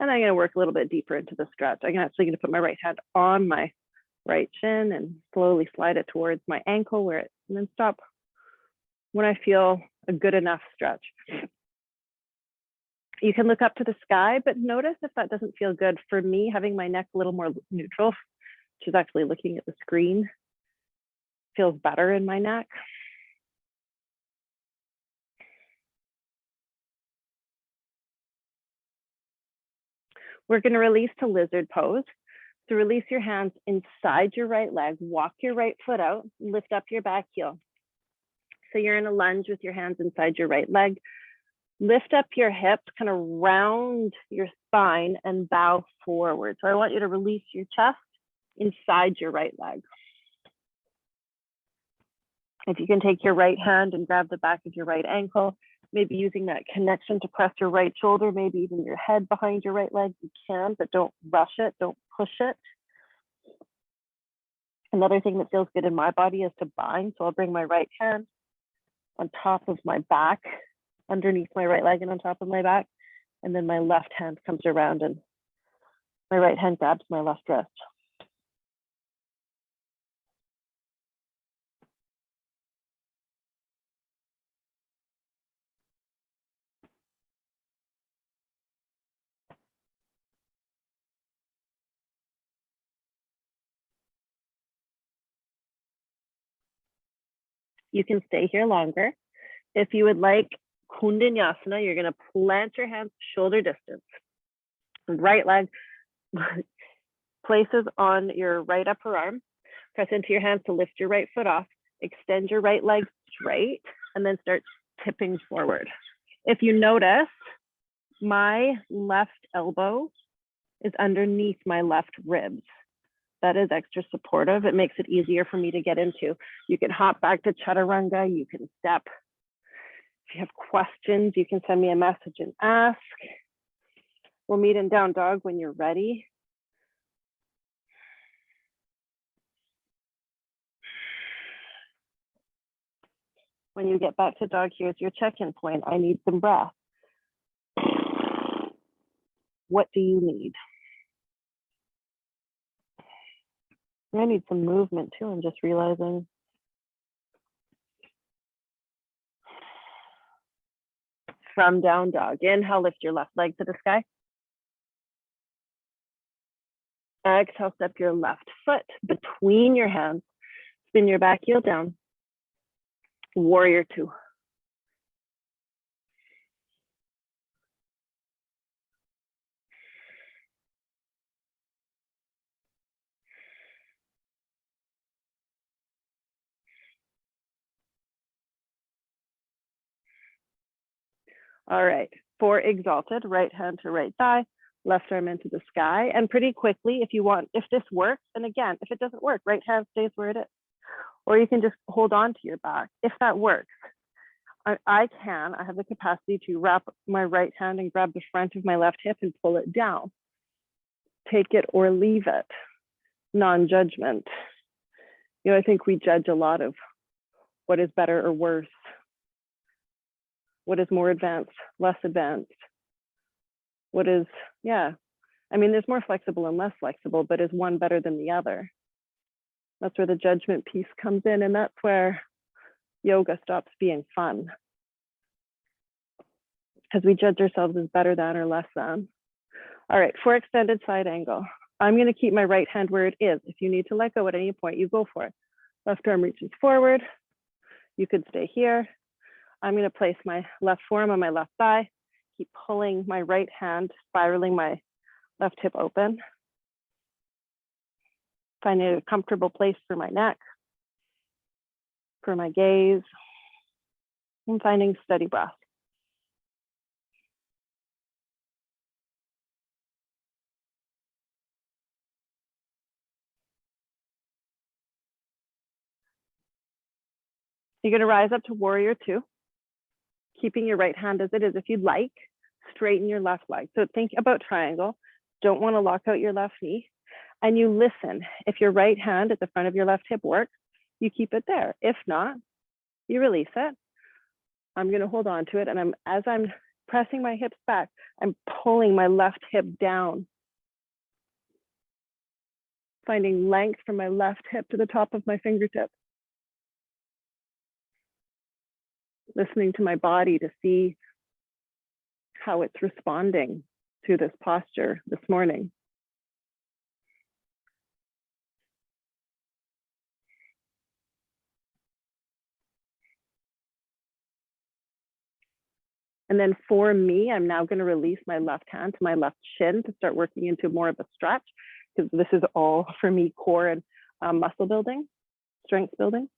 And I'm going to work a little bit deeper into the stretch. I'm actually going to put my right hand on my right shin and slowly slide it towards my ankle and then stop when I feel a good enough stretch. You can look up to the sky, but notice if that doesn't feel good. For me, having my neck a little more neutral, which is actually looking at the screen, feels better in my neck. We're going to release to lizard pose. So release your hands inside your right leg, walk your right foot out, lift up your back heel. So you're in a lunge with your hands inside your right leg. Lift up your hips, kind of round your spine and bow forward. So I want you to release your chest inside your right leg. If you can take your right hand and grab the back of your right ankle, maybe using that connection to press your right shoulder, maybe even your head behind your right leg, you can, but don't rush it, don't push it. Another thing that feels good in my body is to bind. So I'll bring my right hand on top of my back, underneath my right leg and on top of my back. And then my left hand comes around and my right hand grabs my left wrist. You can stay here longer. If you would like Kundanyasana, you're going to plant your hands shoulder distance. Right leg places on your right upper arm. Press into your hands to lift your right foot off. Extend your right leg straight and then start tipping forward. If you notice, my left elbow is underneath my left ribs. That is extra supportive. It makes it easier for me to get into. You can hop back to Chaturanga. You can step. If you have questions, you can send me a message and ask. We'll meet in down dog when you're ready. When you get back to dog, here's your check-in point. I need some breath. What do you need? I need some movement too. I'm just realizing from down dog. Inhale, lift your left leg to the sky. Exhale, step your left foot between your hands. Spin your back heel down. Warrior Two. All right, for Exalted, right hand to right thigh, left arm into the sky. And pretty quickly, if you want, if this works, and again, if it doesn't work, right hand stays where it is. Or you can just hold on to your back. If that works, I have the capacity to wrap my right hand and grab the front of my left hip and pull it down. Take it or leave it, non-judgment. You know, I think we judge a lot of what is better or worse. What is more advanced, less advanced? What is, yeah. I mean, there's more flexible and less flexible, but is one better than the other? That's where the judgment piece comes in, and that's where yoga stops being fun. Because we judge ourselves as better than or less than. All right, for extended side angle, I'm going to keep my right hand where it is. If you need to let go at any point, you go for it. Left arm reaches forward. You could stay here. I'm going to place my left forearm on my left thigh, keep pulling my right hand, spiraling my left hip open. Finding a comfortable place for my neck, for my gaze, and finding steady breath. You're going to rise up to Warrior Two, keeping your right hand as it is. If you'd like, straighten your left leg. So think about triangle. Don't want to lock out your left knee. And you listen. If your right hand at the front of your left hip works, you keep it there. If not, you release it. I'm going to hold on to it. And as I'm pressing my hips back, I'm pulling my left hip down. Finding length from my left hip to the top of my fingertip. Listening to my body to see how it's responding to this posture this morning. And then for me, I'm now going to release my left hand to my left shin to start working into more of a stretch, because this is all for me core and muscle building, strength building.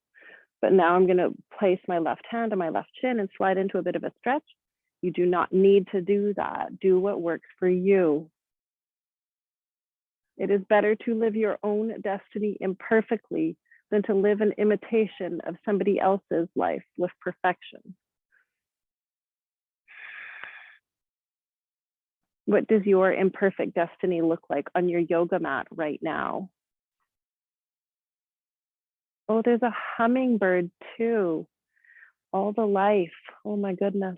But now I'm going to place my left hand on my left shin and slide into a bit of a stretch. You do not need to do that. Do what works for you. It is better to live your own destiny imperfectly than to live an imitation of somebody else's life with perfection. What does your imperfect destiny look like on your yoga mat right now? Oh, there's a hummingbird too. All the life. Oh my goodness.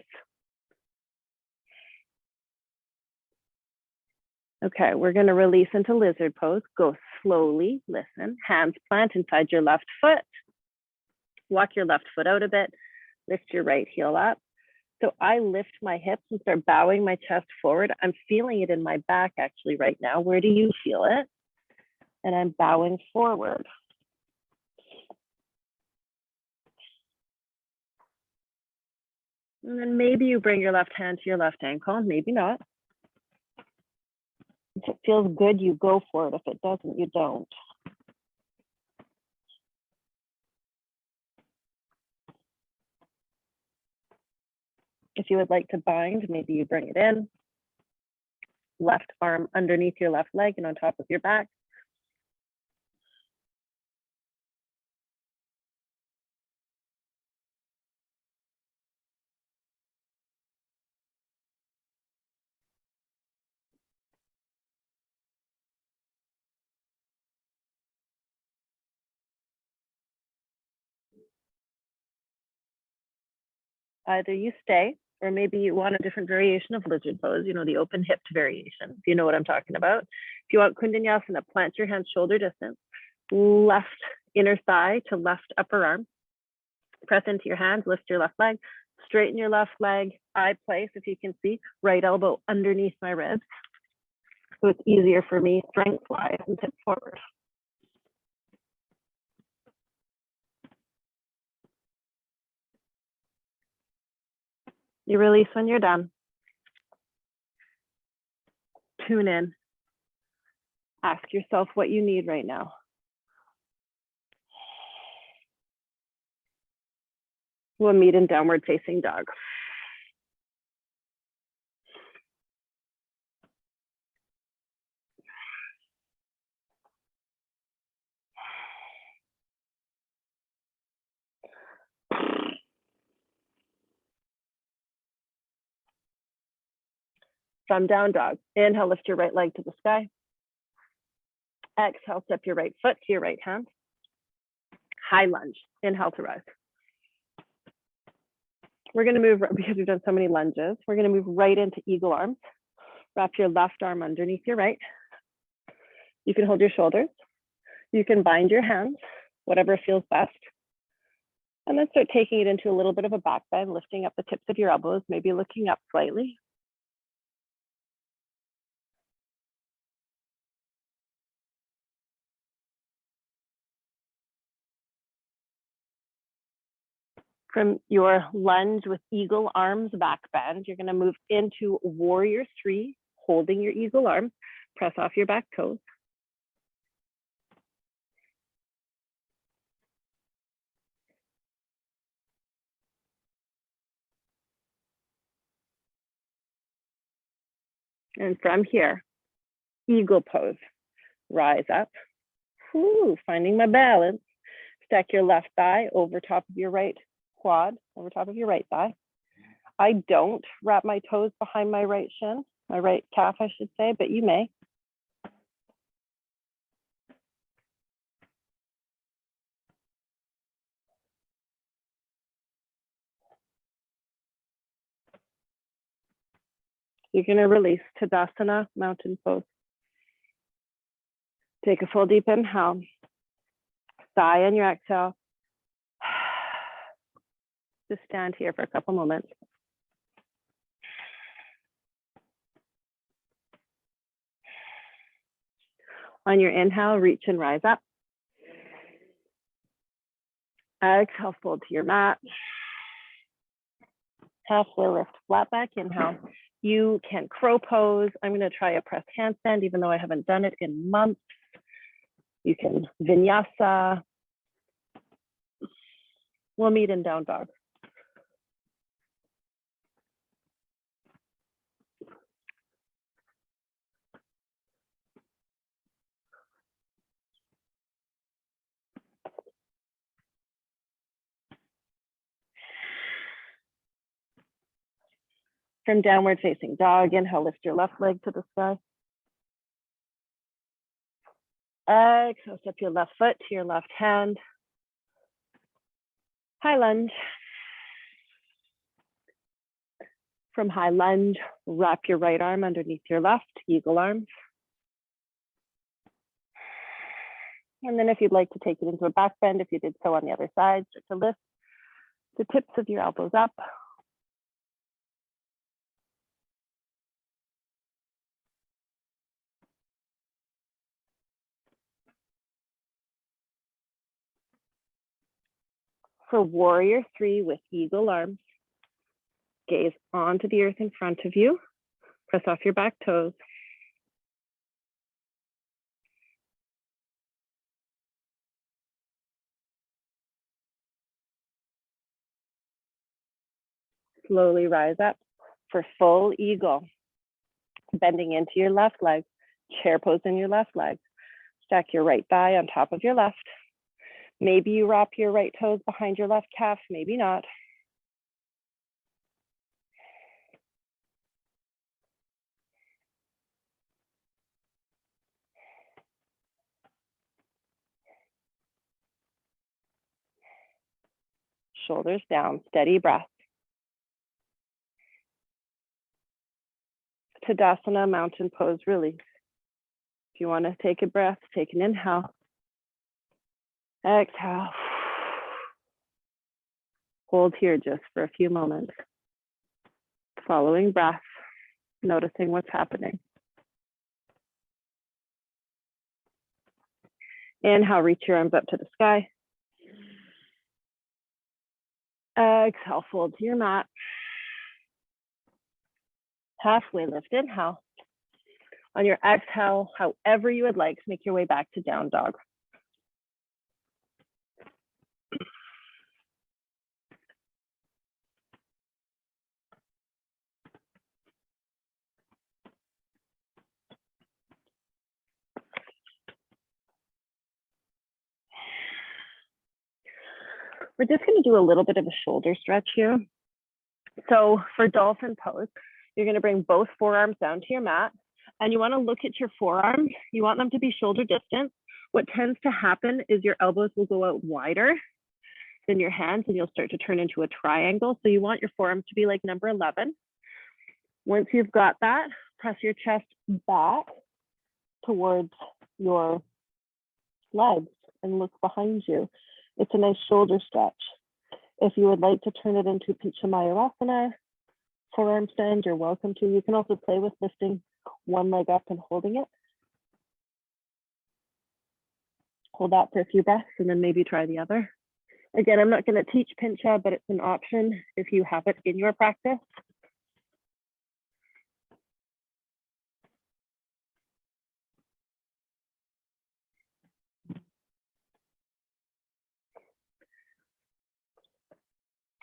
Okay, we're going to release into lizard pose. Go slowly, listen. Hands plant inside your left foot. Walk your left foot out a bit. Lift your right heel up. So I lift my hips and start bowing my chest forward. I'm feeling it in my back actually right now. Where do you feel it? And I'm bowing forward. And then maybe you bring your left hand to your left ankle, maybe not. If it feels good, you go for it. If it doesn't, you don't. If you would like to bind, maybe you bring it in. Left arm underneath your left leg and on top of your back. Either you stay, or maybe you want a different variation of lizard pose, you know, the open hipped variation, if you know what I'm talking about. If you want Kundanyasana, plant your hands shoulder distance, left inner thigh to left upper arm. Press into your hands, lift your left leg, Straighten your left leg, eye place, if you can see, right elbow underneath my ribs. So it's easier for me strength-wise and tip forward. You release when you're done. Tune in. Ask yourself what you need right now. We'll meet in downward facing dog. From down dog. Inhale, lift your right leg to the sky. Exhale, step your right foot to your right hand. High lunge. Inhale to rise. We're going to move, because we've done so many lunges, we're going to move right into eagle arms. Wrap your left arm underneath your right. You can hold your shoulders. You can bind your hands, whatever feels best. And then start taking it into a little bit of a back bend, lifting up the tips of your elbows, maybe looking up slightly. From your lunge with eagle arms back bend, you're going to move into warrior three, holding your eagle arms. Press off your back toes. And from here, eagle pose. Rise up. Ooh, finding my balance. Stack your left thigh over top of your right quad, over top of your right thigh. I don't wrap my toes behind my right shin, my right calf, I should say, but you may. You're going to release Tadasana, mountain pose. Take a full deep inhale. Sigh on your exhale. Just stand here for a couple moments. On your inhale, reach and rise up. Exhale, fold to your mat. Halfway lift, flat back, inhale. You can crow pose. I'm going to try a press handstand, even though I haven't done it in months. You can vinyasa. We'll meet in down dog. From downward facing dog, inhale, lift your left leg to the sky. Exhale, step your left foot to your left hand. High lunge. From high lunge, wrap your right arm underneath your left, eagle arms. And then if you'd like to take it into a back bend, if you did so on the other side, start to lift the tips of your elbows up. For warrior three with eagle arms, gaze onto the earth in front of you. Press off your back toes. Slowly rise up for full eagle. Bending into your left leg, chair pose in your left leg. Stack your right thigh on top of your left. Maybe you wrap your right toes behind your left calf, maybe not. Shoulders down, steady breath. Tadasana, mountain pose, release. If you want to take a breath, take an inhale. Exhale. Hold here just for a few moments. Following breath, noticing what's happening. Inhale, reach your arms up to the sky. Exhale, fold to your mat. Halfway lift, inhale. On your exhale, however you would like, make your way back to down dog. We're just going to do a little bit of a shoulder stretch here. So for Dolphin Pose, you're going to bring both forearms down to your mat, and you want to look at your forearms. You want them to be shoulder distance. What tends to happen is your elbows will go out wider than your hands, and you'll start to turn into a triangle. So you want your forearms to be like number 11. Once you've got that, press your chest back towards your legs and look behind you. It's a nice shoulder stretch. If you would like to turn it into Ujjayi forearm stand, you're welcome to. You can also play with lifting one leg up and holding it. Hold that for a few breaths and then maybe try the other. Again, I'm not going to teach pincha, but it's an option if you have it in your practice.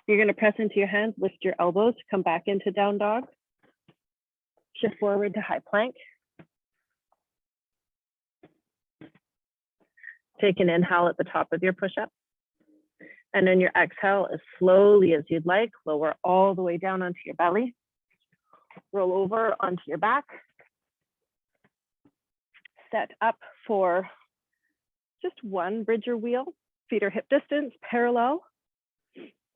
You're going to press into your hands, lift your elbows, come back into down dog. Shift forward to high plank. Take an inhale at the top of your push-up. And then your exhale, as slowly as you'd like, lower all the way down onto your belly. Roll over onto your back. Set up for just one bridger wheel. Feet are hip distance, parallel.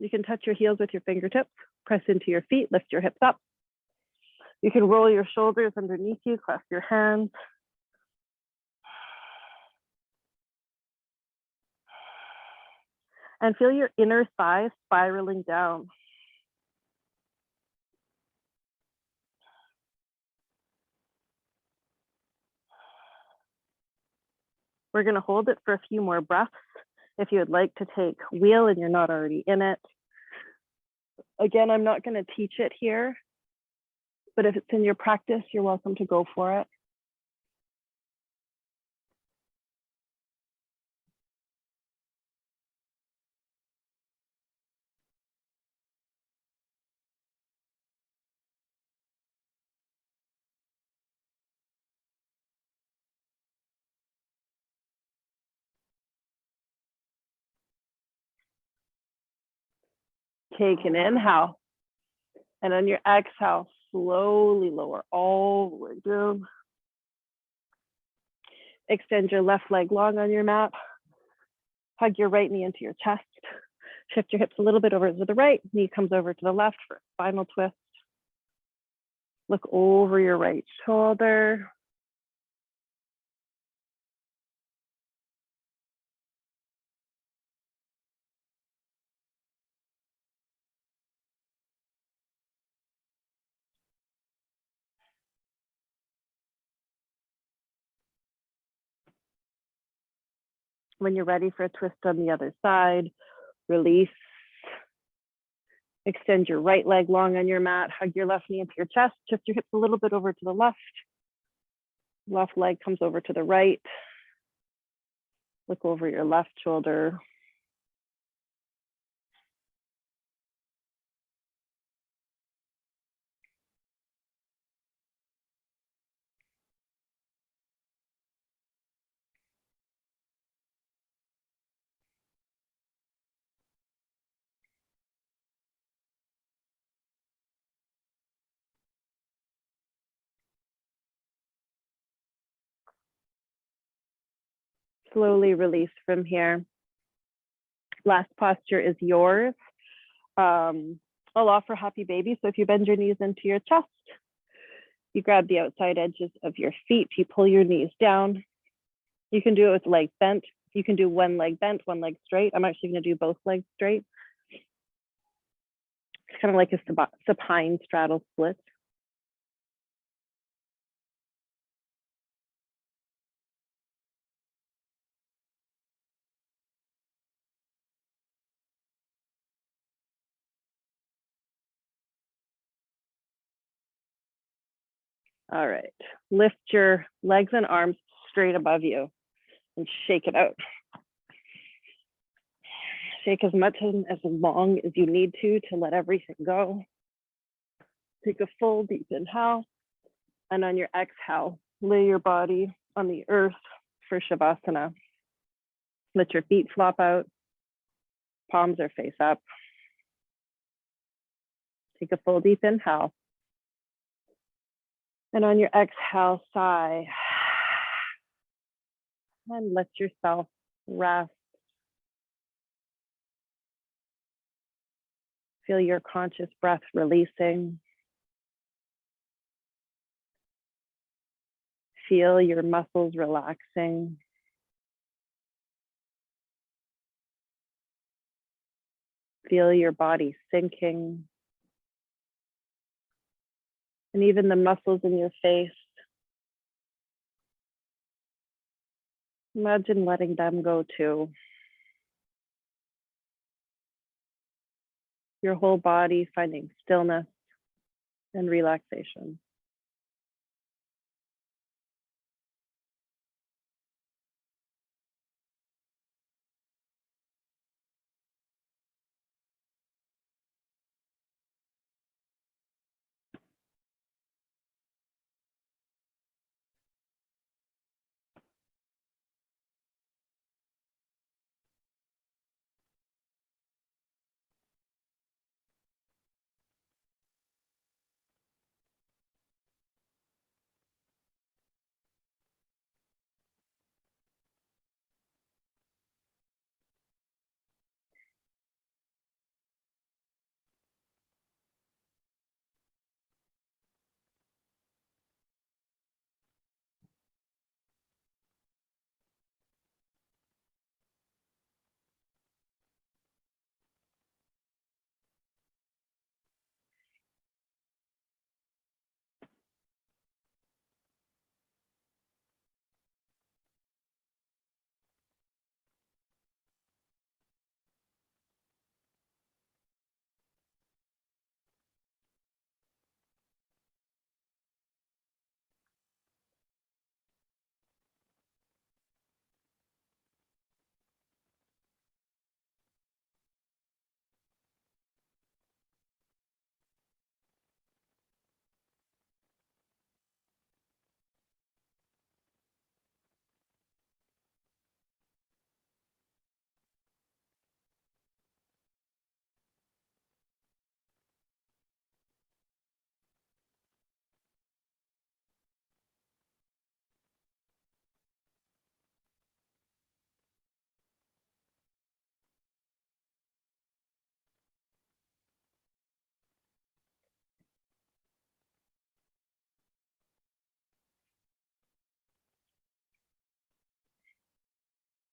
You can touch your heels with your fingertips, press into your feet, lift your hips up. You can roll your shoulders underneath you, clasp your hands. And feel your inner thigh spiraling down. We're going to hold it for a few more breaths. If you would like to take wheel and you're not already in it. Again, I'm not going to teach it here, but if it's in your practice, you're welcome to go for it. Take an inhale, and on your exhale, slowly lower all the way down. Extend your left leg long on your mat. Hug your right knee into your chest. Shift your hips a little bit over to the right. Knee comes over to the left for a spinal twist. Look over your right shoulder. When you're ready for a twist on the other side, release. Extend your right leg long on your mat. Hug your left knee into your chest. Shift your hips a little bit over to the left. Left leg comes over to the right. Look over your left shoulder. Slowly release from here. Last posture is yours. I'll offer happy baby. So if you bend your knees into your chest, you grab the outside edges of your feet, you pull your knees down. You can do it with legs bent. You can do one leg bent, one leg straight. I'm actually going to do both legs straight. It's kind of like a supine straddle split. All right, lift your legs and arms straight above you and shake it out. Shake as much and as long as you need to let everything go. Take a full deep inhale, and on your exhale, lay your body on the earth for Shavasana. Let your feet flop out, palms are face up. Take a full deep inhale. And on your exhale, sigh. And let yourself rest. Feel your conscious breath releasing. Feel your muscles relaxing. Feel your body sinking. And even the muscles in your face. Imagine letting them go too. Your whole body finding stillness and relaxation.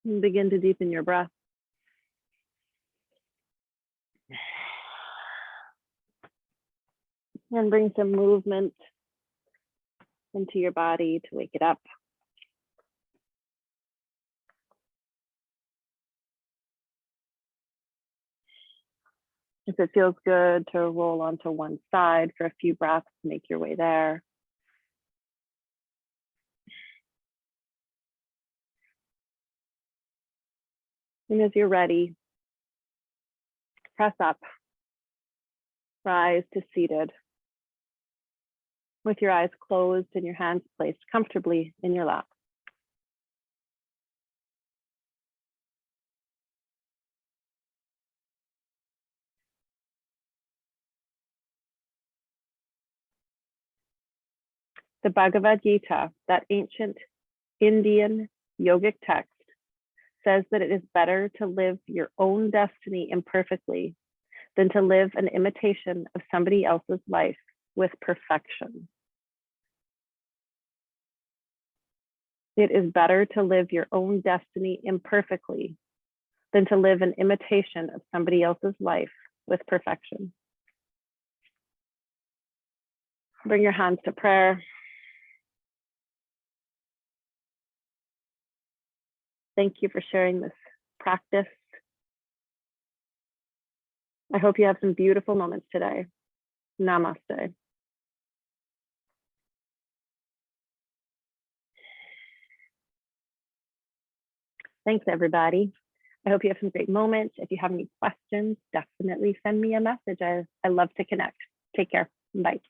And begin to deepen your breath. And bring some movement into your body to wake it up. If it feels good to roll onto one side for a few breaths, make your way there. And as you're ready, press up, rise to seated with your eyes closed and your hands placed comfortably in your lap. The Bhagavad Gita, that ancient Indian yogic text, says that it is better to live your own destiny imperfectly than to live an imitation of somebody else's life with perfection. It is better to live your own destiny imperfectly than to live an imitation of somebody else's life with perfection. Bring your hands to prayer. Thank you for sharing this practice. I hope you have some beautiful moments today. Namaste. Thanks, everybody. I hope you have some great moments. If you have any questions, definitely send me a message. I love to connect. Take care. Bye.